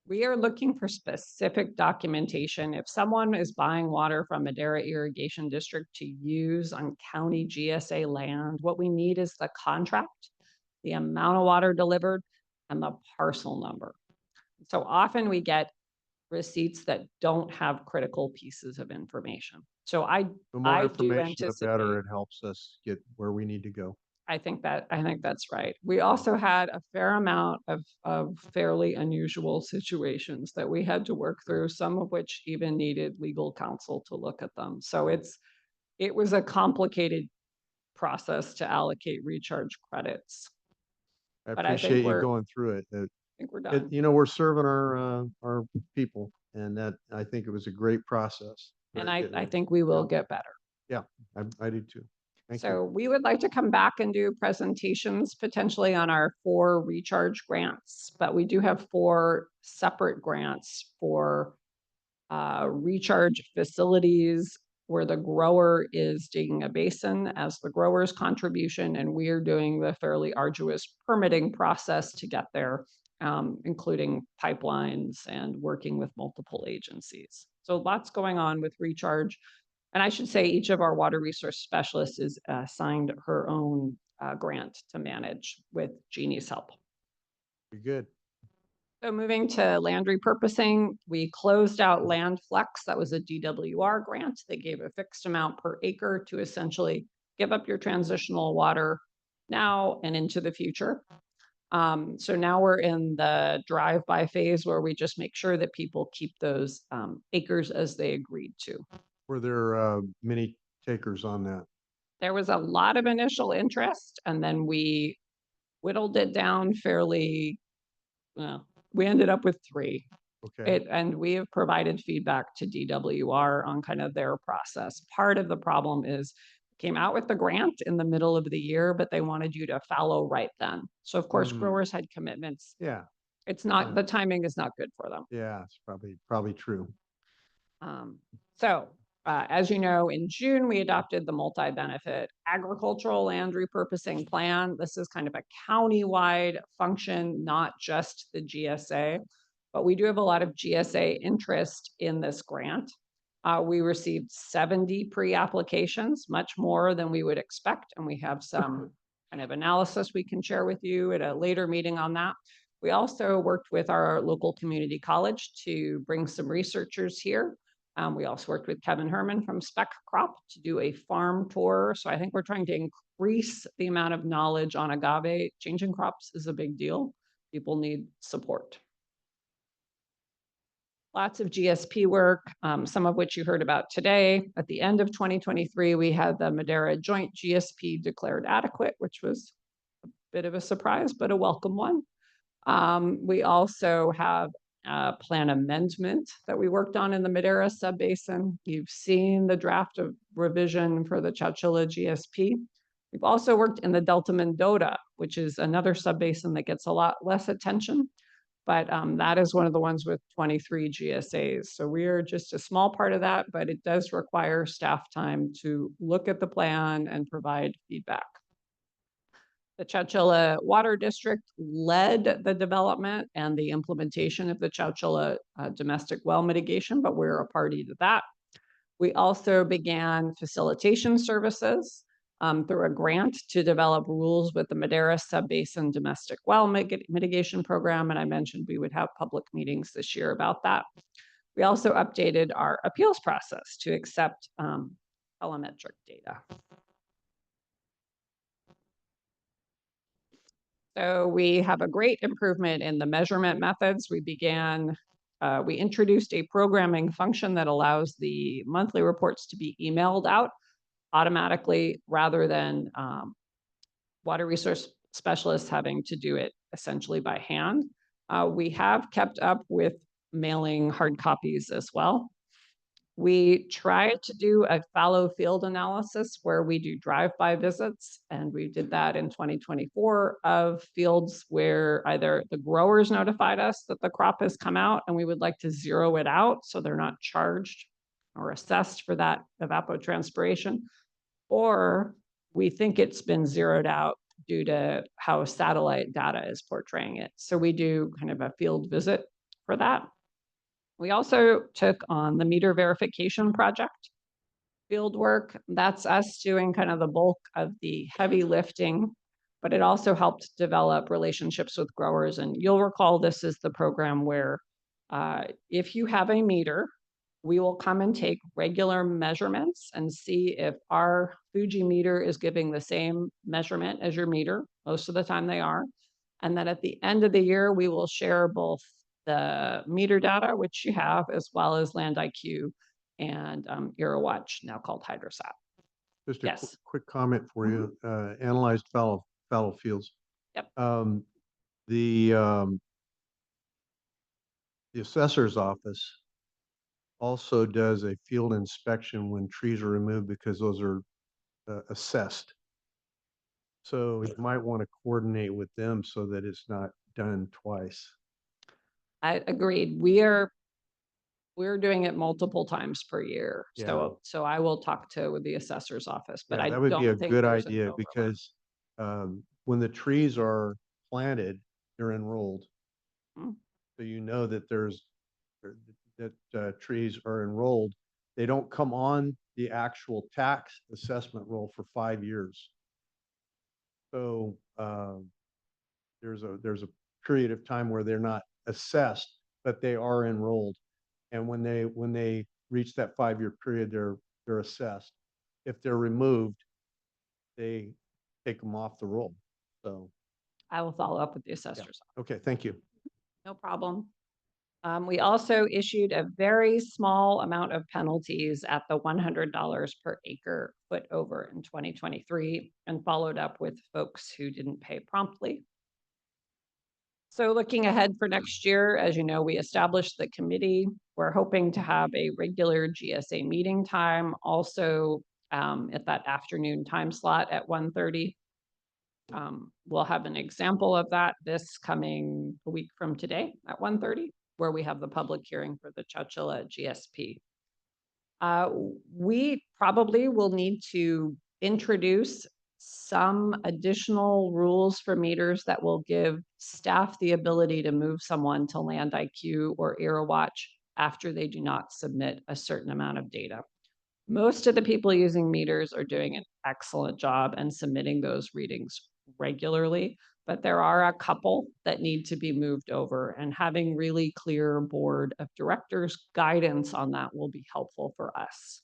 we are looking for specific documentation. If someone is buying water from Madera Irrigation District to use on county GSA land, what we need is the contract, the amount of water delivered, and the parcel number. So often we get receipts that don't have critical pieces of information. So The more I do information, the better anticipate. it helps us get where we need to go. I think that's right. We also had a fair amount of fairly unusual situations that we had to work through, some of which even needed legal counsel to look at them. So it was a complicated process to allocate recharge credits. I But I think appreciate you we're- going through it. I think we're done. You know, we're serving our people, and that, I think it was a great process. And Very I good. think we will get better. I do too. Thank So you. we would like to come back and do presentations potentially on our 4 recharge grants, but we do have 4 separate grants for recharge facilities where the grower is digging a basin as the grower's contribution, and we are doing the fairly arduous permitting process to get there, including pipelines and working with multiple agencies. So lots going on with recharge. And I should say each of our water resource specialists is assigned her own grant to manage with Jeannie's help. You're good. So moving to land repurposing, we closed out Land Flex. That was a DWR grant. They gave a fixed amount per acre to essentially give up your transitional water now and into the future. So now we're in the drive-by phase where we just make sure that people keep those acres as they agreed to. Were there many takers on that? There was a lot of initial interest, and then we whittled it down fairly, well, we ended up with 3. Okay. And we have provided feedback to DWR on kind of their process. Part of the problem is came out with the grant in the middle of the year, but they wanted you to follow right then. So of course, Mm. growers had commitments. Yeah. It's not, Yeah. the timing is not good for them. Yeah. It's probably true. As you know, in June, we adopted the multi-benefit agricultural land repurposing plan. This is kind of a county-wide function, not just the GSA, but we do have a lot of GSA interest in this grant. We received 70 pre-applications, much more than we would expect, and we have some kind of analysis we can share with you at a later meeting on that. We also worked with our local community college to bring some researchers here. We also worked with Kevin Herman from Spec Crop to do a farm tour. So I think we're trying to increase the amount of knowledge on agave. Changing crops is a big deal. People need support. Lots of GSP work, some of which you heard about today. At the end of 2023, we had the Madera Joint GSP declared adequate, which was a bit of a surprise, but a welcome one. We also have a plan amendment that we worked on in the Madera subbasin. You've seen the draft of revision for the Chowchilla GSP. We've also worked in the Delta Mendota, which is another subbasin that gets a lot less attention, But that is one of the ones with 23 GSAs. So we are just a small part of that, but it does require staff time to look at the plan and provide feedback. The Chowchilla Water District led the development and the implementation of the Chowchilla domestic well mitigation, but we're a party to that. We also began facilitation services through a grant to develop rules with the Madera Subbasin Domestic Well Mitigation Program, and I mentioned we would have public meetings this year about that. We also updated our appeals process to accept telemetric data. So we have a great improvement in the measurement methods. We introduced a programming function that allows the monthly reports to be emailed out automatically rather than water resource specialists having to do it essentially by hand. We have kept up with mailing hard copies as well. We try to do a fallow field analysis where we do drive-by visits, and we did that in 2024 of fields where either the growers notified us that the crop has come out and we would like to zero it out so they're not charged or assessed for that evapotranspiration, or we think it's been zeroed out due to how satellite data is portraying it. So we do kind of a field visit for that. We also took on the meter verification project field work. That's us doing kind of the bulk of the heavy lifting, but it also helped develop relationships with growers. And you'll recall this is the program where if you have a meter, we will come and take regular measurements and see if our Fuji meter is giving the same measurement as your meter. Most of the time they are. And then at the end of the year, we will share both the meter data, which you have, as well as Land IQ and EraWatch, now called HydroSat. Just a Yes. quick comment for you. Analyzed fallow fields. Yep. The assessor's office also does a field inspection when trees are removed because those are assessed. So you might want to coordinate with them so that it's not done twice. I agreed. We're doing it multiple times per year. Yeah. So I will talk with the assessor's office, but Yeah, I that would be a don't think good there's an idea overlap. because when the trees are planted, they're enrolled. Hmm. So you know that that trees are enrolled. They don't come on the actual tax assessment roll for 5 years. So there's a period of time where they're not assessed, but they are enrolled. And when they reach that 5-year period, they're assessed. If they're removed, they take them off the roll. So I will follow up with the assessor's office. okay, thank you. No problem. We also issued a very small amount of penalties at the $100 per acre foot over in 2023 and followed up with folks who didn't pay promptly. So looking ahead for next year, as you know, we established the committee. We're hoping to have a regular GSA meeting time also at that afternoon time slot at 1:30. We'll have an example of that this coming week from today at 1:30, where we have the public hearing for the Chowchilla GSP. We probably will need to introduce some additional rules for meters that will give staff the ability to move someone to Land IQ or EraWatch after they do not submit a certain amount of data. Most of the people using meters are doing an excellent job and submitting those readings regularly, but there are a couple that need to be moved over, and having really clear board of directors guidance on that will be helpful for us.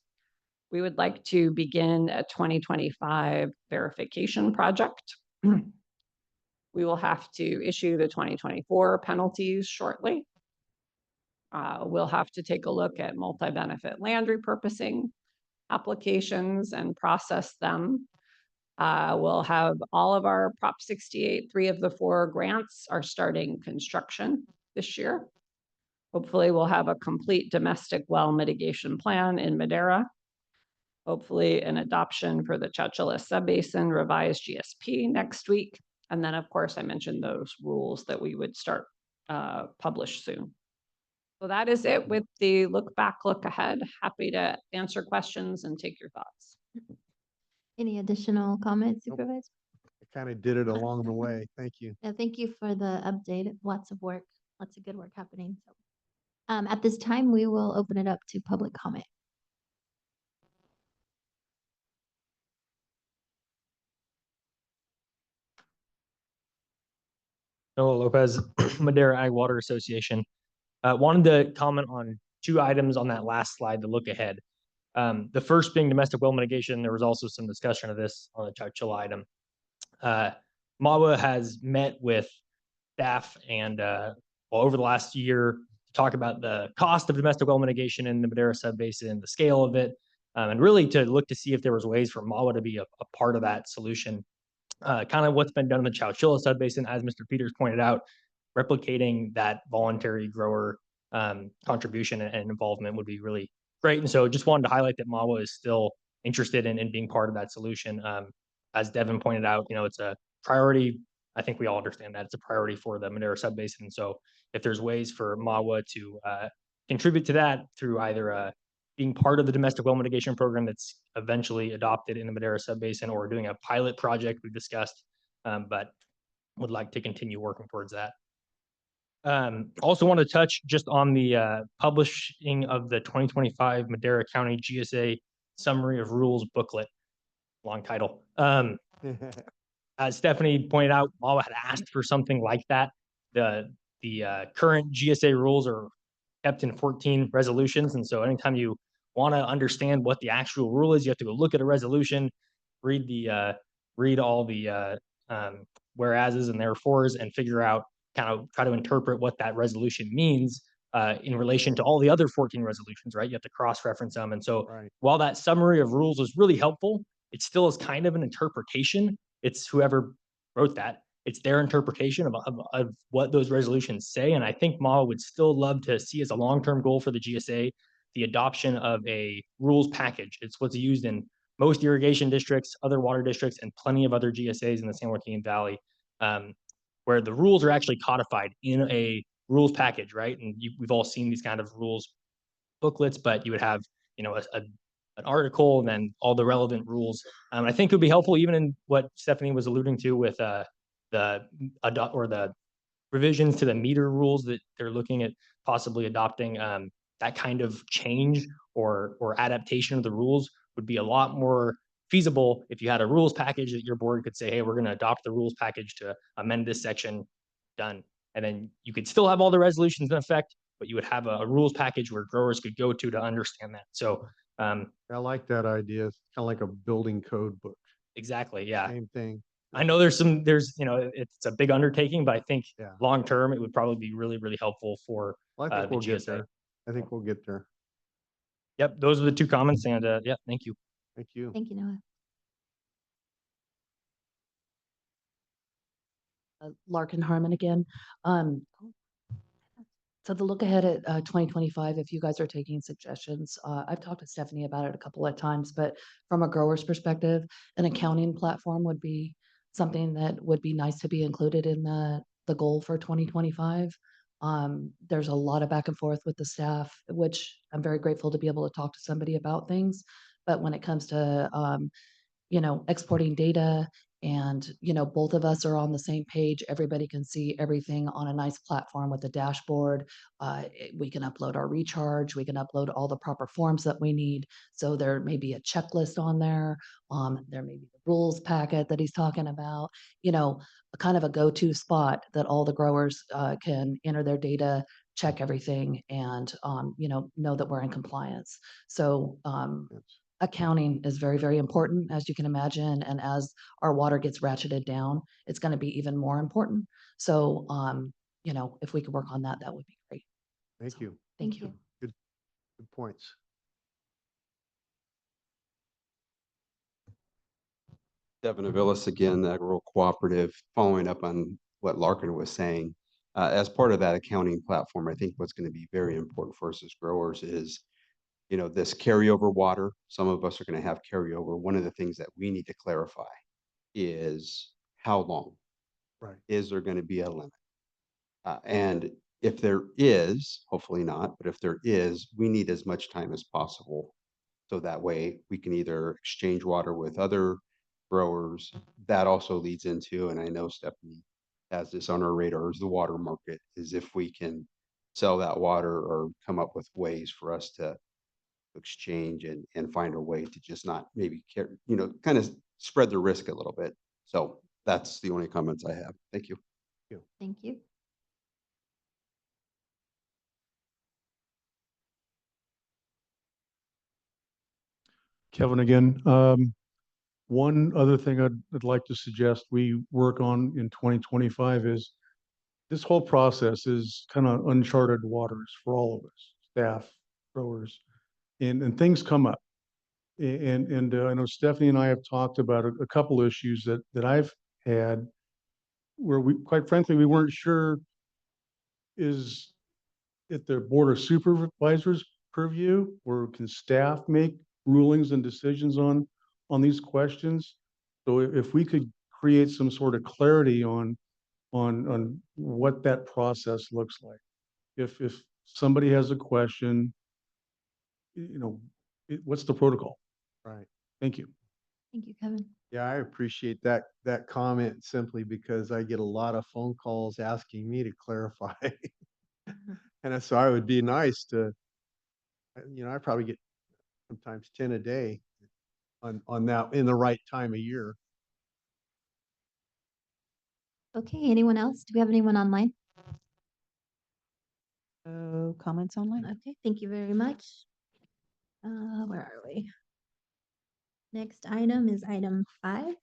We would like to begin a 2025 verification project. We will have to issue the 2024 penalties shortly. We'll have to take a look at multi-benefit land repurposing applications and process them. We'll have all of our Prop 68, 3 of the 4 grants are starting construction this year. Hopefully we'll have a complete domestic well mitigation plan in Madera. Hopefully an adoption for the Chowchilla Subbasin revised GSP next week. And then of course I mentioned those rules that we would start published soon. So that is it with the look back, look ahead. Happy to answer questions and take your thoughts. Any additional comments, Nope. Supervisor? I kind of did it along the way. Thank you. Yeah, thank you for the update. Lots of work, lots of good work happening. So, at this time, we will open it up to public comment. Noah Lopez, Madera Ag Water Association. Wanted to comment on two items on that last slide to look ahead. The first being domestic well mitigation. There was also some discussion of this on the Chowchilla item. MAWA has met with staff and over the last year to talk about the cost of domestic well mitigation in the Madera subbasin, the scale of it, and really to look to see if there was ways for MAWA to be a part of that solution. Kind of what's been done in the Chowchilla subbasin, as Mr. Peters pointed out, replicating that voluntary grower contribution and involvement would be really great. And so just wanted to highlight that MAWA is still interested in being part of that solution. As Devin pointed out, it's a priority. I think we all understand that it's a priority for the Madera subbasin. And so if there's ways for MAWA to contribute to that through either being part of the domestic well mitigation program that's eventually adopted in the Madera subbasin, or doing a pilot project we've discussed, but would like to continue working towards that. Also want to touch just on the publishing of the 2025 Madera County GSA Summary of Rules booklet. Long title. As Stephanie pointed out, MAWA had asked for something like that. The current GSA rules are kept in 14 resolutions. And so anytime you want to understand what the actual rule is, you have to go look at a resolution, read all the whereases and therefores, and figure out, kind of try to interpret what that resolution means in relation to all the other 14 resolutions, right? You have to cross-reference them. And so while that summary of rules is really helpful, it still is kind of an interpretation. It's whoever wrote that. It's their interpretation of what those resolutions say. And I think MAWA would still love to see as a long-term goal for the GSA, the adoption of a rules package. It's what's used in most irrigation districts, other water districts, and plenty of other GSAs in the San Joaquin Valley, where the rules are actually codified in a rules package, right? And we've all seen these kind of rules booklets, but you would have, an article and then all the relevant rules. I think it would be helpful even in what Stephanie was alluding to with the revisions to the meter rules that they're looking at possibly adopting. That kind of change or adaptation of the rules would be a lot more feasible if you had a rules package that your board could say, hey, we're going to adopt the rules package to amend this section, done. And then you could still have all the resolutions in effect, but you would have a rules package where growers could go to understand that. So I like that idea. It's kind of like a building code book. exactly, yeah. Same thing. I know it's a big undertaking, but I think long term it would probably be really, really helpful for Well, I think the we'll get GSA. there. I think we'll get there. Yep, those are the two comments, and yeah, thank you. Thank you. Thank you, Noah. Larkin Harmon again. So the look ahead at 2025, if you guys are taking suggestions, I've talked to Stephanie about it a couple of times, but from a grower's perspective, an accounting platform would be something that would be nice to be included in the goal for 2025. There's a lot of back and forth with the staff, which I'm very grateful to be able to talk to somebody about things. But when it comes to exporting data, and both of us are on the same page, everybody can see everything on a nice platform with a dashboard. We can upload our recharge, we can upload all the proper forms that we need. So there may be a checklist on there. There may be the rules packet that he's talking about, a kind of a go-to spot that all the growers can enter their data, check everything, and know that we're in compliance. So accounting is very, very important, as you can imagine. And as our water gets ratcheted down, it's going to be even more important. So, if we could work on that, that would be great. Thank you. Thank you. Good points. Devin Avilas again, the Agro Cooperative, following up on what Larkin was saying. As part of that accounting platform, I think what's going to be very important for us as growers is, this carryover water. Some of us are going to have carryover. One of the things that we need to clarify is how long. Right. Is there going to be a limit? And if there is, hopefully not, but if there is, we need as much time as possible. So that way we can either exchange water with other growers. That also leads into, and I know Stephanie has this on her radar, is the water market, is if we can sell that water or come up with ways for us to exchange and find a way to just not maybe care, kind of spread the risk a little bit. So that's the only comments I have. Thank you. Thank you. Kevin again. One other thing I'd like to suggest we work on in 2025 is this whole process is kind of uncharted waters for all of us, staff, growers, and things come up. I know Stephanie and I have talked about a couple issues that I've had where we, quite frankly, we weren't sure is it the Board of Supervisors purview, or can staff make rulings and decisions on these questions? So if we could create some sort of clarity on what that process looks like. If somebody has a question, what's the protocol? Right. Thank you. Thank you, Kevin. Yeah, I appreciate that comment simply because I get a lot of phone calls asking me to clarify. And so I would be nice to, I probably get sometimes 10 a day on that in the right time of year. Okay, anyone else? Do we have anyone online? So comments online? Okay, thank you very much. Where are we? Next item is item 5.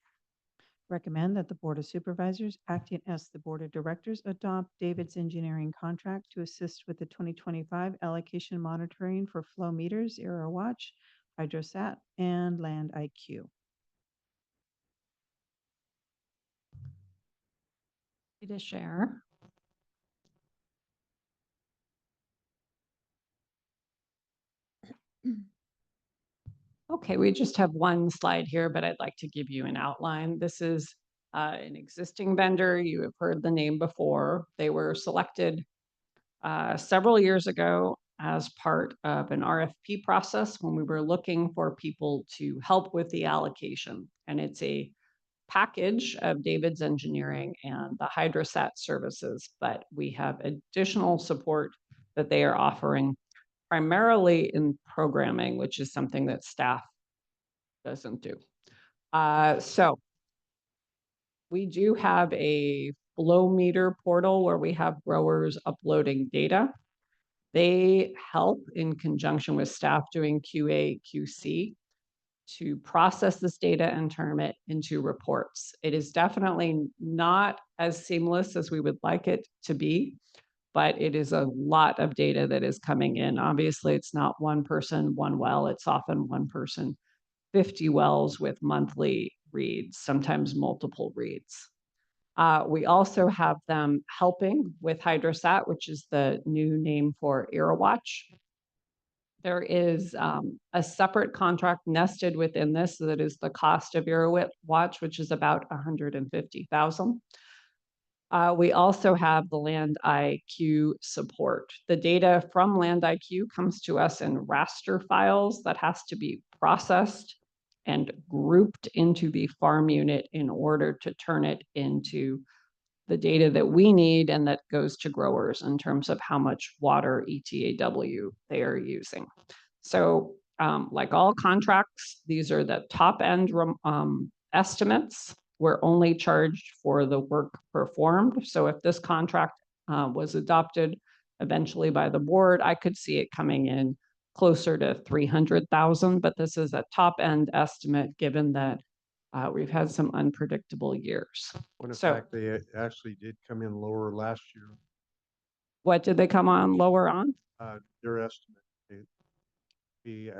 Recommend that the Board of Supervisors, acting as the Board of Directors, adopt David's engineering contract to assist with the 2025 allocation monitoring for flow meters, Aero Watch, Hydrosat, and Land IQ. To share. Okay, we just have one slide here, but I'd like to give you an outline. This is an existing vendor. You have heard the name before. They were selected several years ago as part of an RFP process when we were looking for people to help with the allocation. And it's a package of David's engineering and the Hydrosat services, but we have additional support that they are offering primarily in programming, which is something that staff doesn't do. So we do have a flow meter portal where we have growers uploading data. They help in conjunction with staff doing QA, QC to process this data and turn it into reports. It is definitely not as seamless as we would like it to be, but it is a lot of data that is coming in. Obviously, it's not one person, one well. It's often one person, 50 wells with monthly reads, sometimes multiple reads. We also have them helping with Hydrosat, which is the new name for AeroWatch. There is a separate contract nested within this that is the cost of AeroWatch, which is about $150,000. We also have the Land IQ support. The data from Land IQ comes to us in raster files that has to be processed and grouped into the farm unit in order to turn it into the data that we need and that goes to growers in terms of how much water ETAW they are using. So like all contracts, these are the top end estimates. We're only charged for the work performed. So if this contract was adopted eventually by the board, I could see it coming in closer to 300,000, but this is a top end estimate given that we've had some unpredictable years. When in So- fact, they actually did come in lower last year, What did they come on lower on? their estimate. We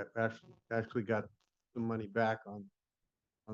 actually got some money back on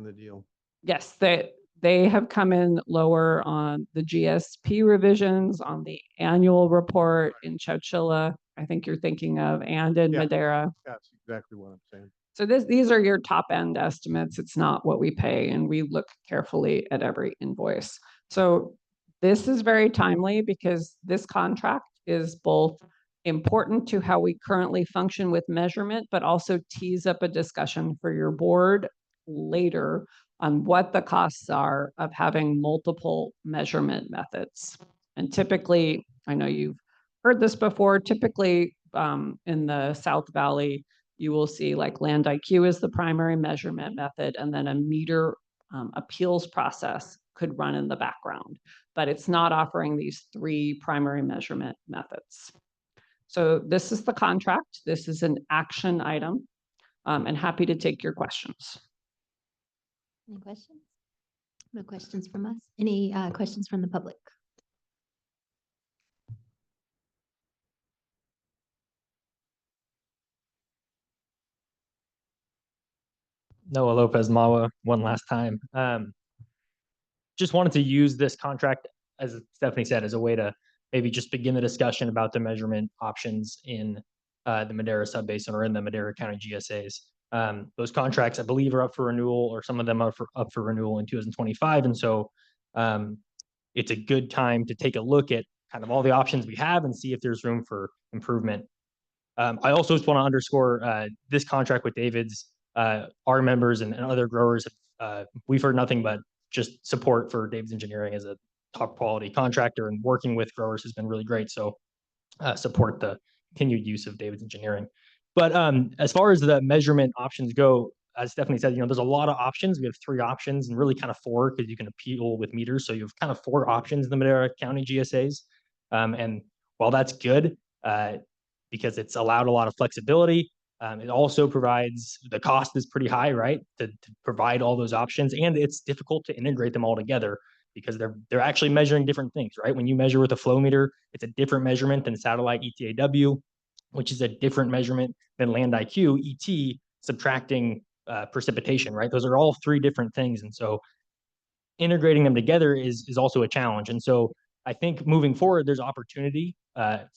the deal. Yes, they have come in lower on the GSP revisions, on the annual report in Chowchilla, I think you're thinking of, and in Yeah. Madera. That's exactly what I'm saying. So these are your top end estimates. It's not what we pay, and we look carefully at every invoice. So This is very timely because this contract is both important to how we currently function with measurement, but also tees up a discussion for your board later on what the costs are of having multiple measurement methods. And typically, I know you've heard this before, typically in the South Valley, you will see like Land IQ is the primary measurement method, and then a meter appeals process could run in the background, but it's not offering these three primary measurement methods. So this is the contract. This is an action item, and happy to take your questions. Any questions? No questions from us? Any questions from the public? Noah Lopez Mawa, one last time. Just wanted to use this contract, as Stephanie said, as a way to maybe just begin the discussion about the measurement options in the Madera subbasin or in the Madera County GSAs. Those contracts, I believe, are up for renewal, or some of them are up for renewal in 2025. And so it's a good time to take a look at kind of all the options we have and see if there's room for improvement. I also just want to underscore this contract with David's, our members and other growers, we've heard nothing but just support for David's Engineering as a top quality contractor, and working with growers has been really great. So support the continued use of David's Engineering. But as far as the measurement options go, as Stephanie said, there's a lot of options. We have 3 options, and really kind of 4 because you can appeal with meters. So you have kind of 4 options in the Madera County GSAs. And while that's good, because it's allowed a lot of flexibility, it also provides, the cost is pretty high, right? To provide all those options, and it's difficult to integrate them all together because they're actually measuring different things, right? When you measure with a flow meter, it's a different measurement than satellite ETAW, which is a different measurement than Land IQ ET, subtracting precipitation, right? Those are all 3 different things. And so integrating them together is also a challenge. And so I think moving forward, there's opportunity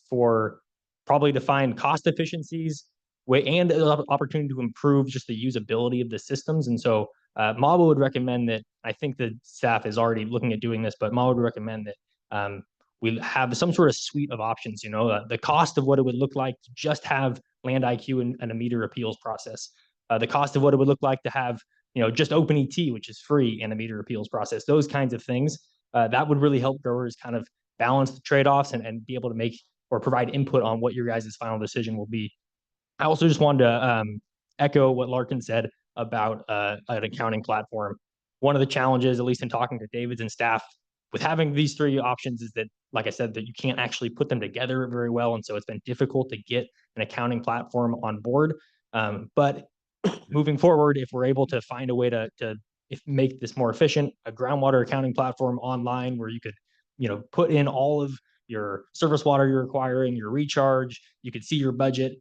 for probably to find cost efficiencies and an opportunity to improve just the usability of the systems. And so MAWA would recommend that, I think the staff is already looking at doing this, but MAWA would recommend that we have some sort of suite of options, the cost of what it would look like to just have Land IQ and a meter appeals process, the cost of what it would look like to have, just Open ET, which is free, and a meter appeals process, those kinds of things. That would really help growers kind of balance the trade-offs and be able to make or provide input on what your guys' final decision will be. I also just wanted to echo what Larkin said about an accounting platform. One of the challenges, at least in talking to David's and staff, with having these 3 options is that, like I said, that you can't actually put them together very well. And so it's been difficult to get an accounting platform on board. But moving forward, if we're able to find a way to make this more efficient, a groundwater accounting platform online where you could, put in all of your surface water you're requiring, your recharge, you could see your budget.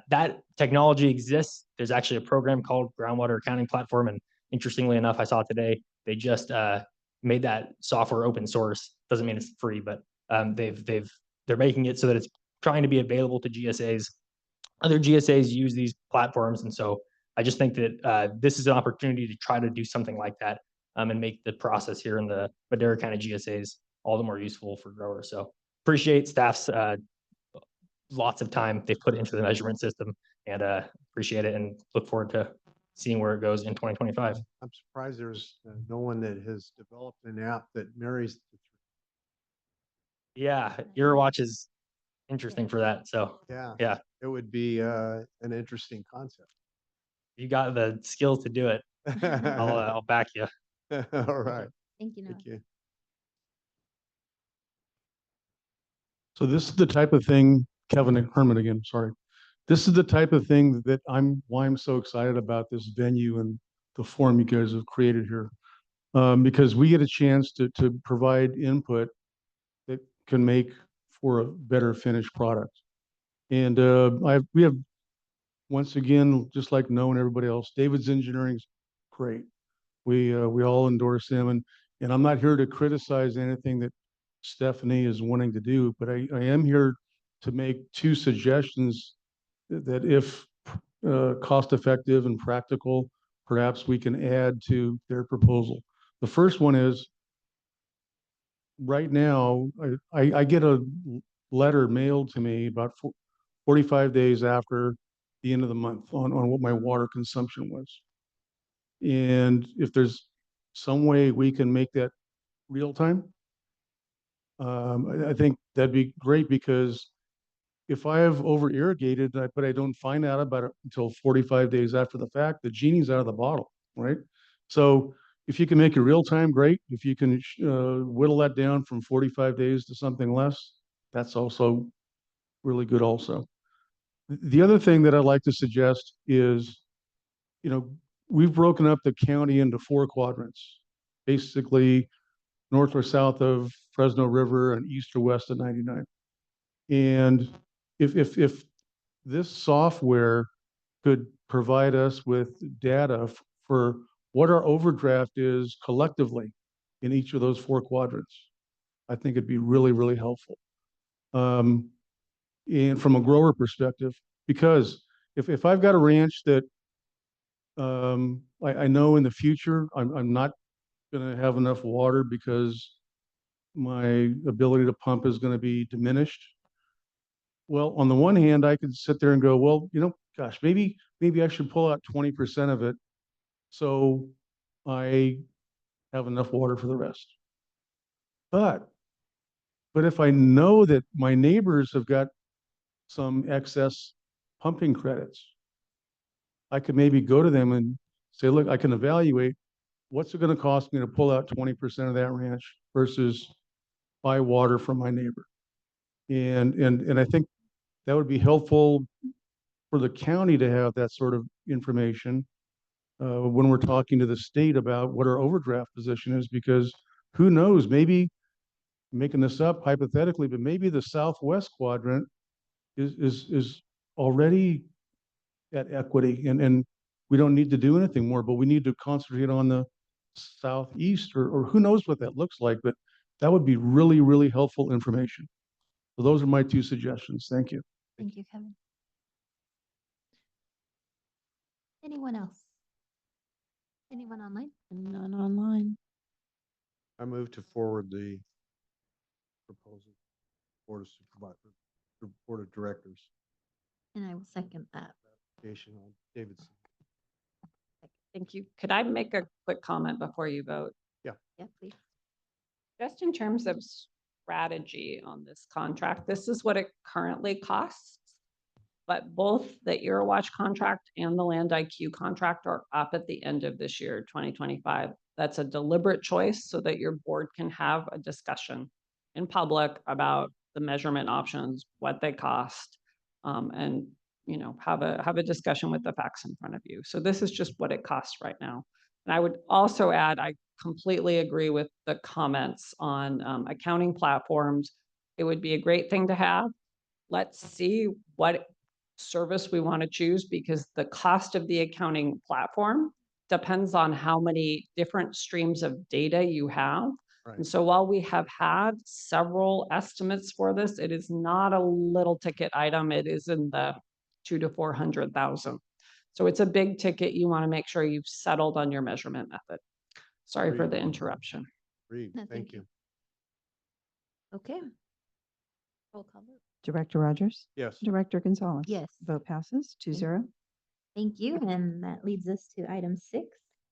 That technology exists. There's actually a program called Groundwater Accounting Platform. And interestingly enough, I saw today, they just made that software open source. Doesn't mean it's free, but they're making it so that it's trying to be available to GSAs. Other GSAs use these platforms. And so I just think that this is an opportunity to try to do something like that and make the process here in the Madera County GSAs all the more useful for growers. So appreciate staff's lots of time they've put into the measurement system, and appreciate it and look forward to seeing where it goes in 2025. I'm surprised there's no one that has developed an app that marries the 3. Yeah, Eurowatch is interesting for that. So yeah, it would be an interesting concept. you got the skills to do it. I'll back you. All right. Thank you, Noah. Thank you. So this is the type of thing, Kevin Herman again, sorry. This is the type of thing that why I'm so excited about this venue and the forum you guys have created here. Because we get a chance to provide input that can make for a better finished product. And we have, once again, just like Noah and everybody else, David's Engineering is great. We all endorse them, and I'm not here to criticize anything that Stephanie is wanting to do, but I am here to make 2 suggestions that if cost effective and practical, perhaps we can add to their proposal. The first one is right now, I get a letter mailed to me about 45 days after the end of the month on what my water consumption was. And if there's some way we can make that real time, I think that'd be great, because if I have over irrigated, but I don't find out about it until 45 days after the fact, the genie's out of the bottle, right? So if you can make it real time, great. If you can whittle that down from 45 days to something less, that's also really good also. The other thing that I'd like to suggest is, we've broken up the county into 4 quadrants, basically north or south of Fresno River and east or west of 99. And if this software could provide us with data for what our overdraft is collectively in each of those 4 quadrants, I think it'd be really, really helpful. And from a grower perspective, because if I've got a ranch that I know in the future I'm not going to have enough water because my ability to pump is going to be diminished. Well, on the one hand, I could sit there and go, well, gosh, maybe I should pull out 20% of it so I have enough water for the rest. But if I know that my neighbors have got some excess pumping credits, I could maybe go to them and say, look, I can evaluate what's it going to cost me to pull out 20% of that ranch versus buy water from my neighbor. And I think that would be helpful for the county to have that sort of information when we're talking to the state about what our overdraft position is, because who knows, maybe, making this up hypothetically, but maybe the southwest quadrant is already at equity, and we don't need to do anything more, but we need to concentrate on the southeast, or who knows what that looks like, but that would be really, really helpful information. So those are my 2 suggestions. Thank you. Thank you, Kevin. Anyone else? Anyone online? None online. I move to forward the proposal, Board of Supervisors, Board of Directors, And I will second that. application on Davidson. Thank you. Could I make a quick comment before you vote? Yeah, please. Just in terms of strategy on this contract, this is what it currently costs. But both the EraWatch contract and the Land IQ contract are up at the end of this year, 2025. That's a deliberate choice so that your board can have a discussion in public about the measurement options, what they cost, and have a discussion with the facts in front of you. So this is just what it costs right now. And I would also add, I completely agree with the comments on accounting platforms. It would be a great thing to have. Let's see what service we want to choose, because the cost of the accounting platform depends on how many different streams of data you have. Right. And so while we have had several estimates for this, it is not a little ticket item. It is in the 200,000 to 400,000. So it's a big ticket. You want to make sure you've settled on your measurement method. Sorry for Agreed. the interruption. Read, No, thank you. Okay. Roll call vote. Director Rogers? Yes. Director Gonzalez? Yes. Vote passes 2-0. Thank you. And that leads us to item 6.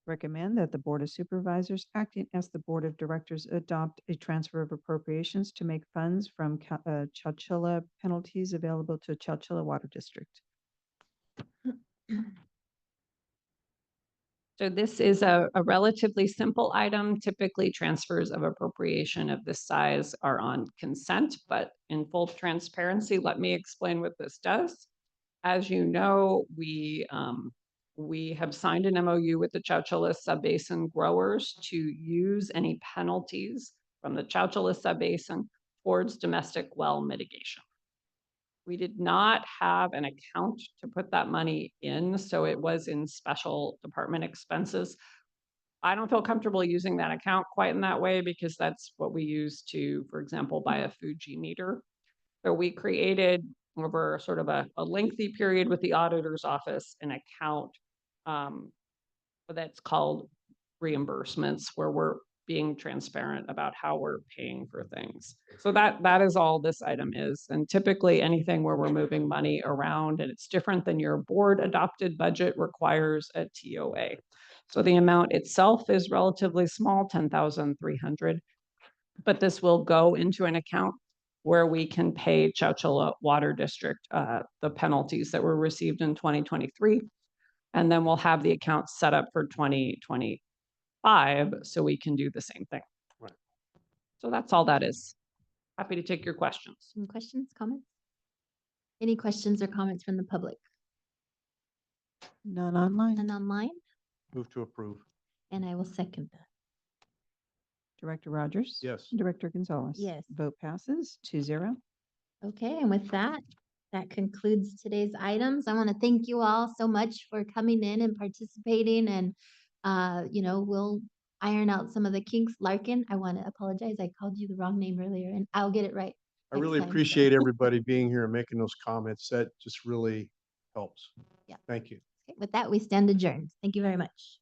Recommend that the Board of Supervisors, acting as the Board of Directors, adopt a transfer of appropriations to make funds from Chowchilla penalties available to Chowchilla Water District. So this is a relatively simple item. Typically, transfers of appropriation of this size are on consent, but in full transparency, let me explain what this does. As you know, we have signed an MOU with the Chowchilla Subbasin growers to use any penalties from the Chowchilla Subbasin towards domestic well mitigation. We did not have an account to put that money in, so it was in special department expenses. I don't feel comfortable using that account quite in that way, because that's what we use to, for example, buy a Fuji meter. So we created, over sort of a lengthy period with the auditor's office, an account that's called reimbursements, where we're being transparent about how we're paying for things. So that is all this item is. And typically anything where we're moving money around and it's different than your board adopted budget requires a TOA. So the amount itself is relatively small, 10,300, but this will go into an account where we can pay Chowchilla Water District the penalties that were received in 2023. And then we'll have the account set up for 2025 so we can do the same thing. Right. So that's all that is. Happy to take your questions. Any questions, comments? Any questions or comments from the public? None online. None online? Move to approve. And I will second that. Director Rogers? Yes. Director Gonzalez? Yes. Vote passes 2-0. Okay, and with that, that concludes today's items. I want to thank you all so much for coming in and participating and, we'll iron out some of the kinks. Larkin, I want to apologize. I called you the wrong name earlier and I'll get it right. I next really time, so. appreciate everybody being here and making those comments. That just really helps. Yeah. Thank you. Okay, with that, we stand adjourned. Thank you very much.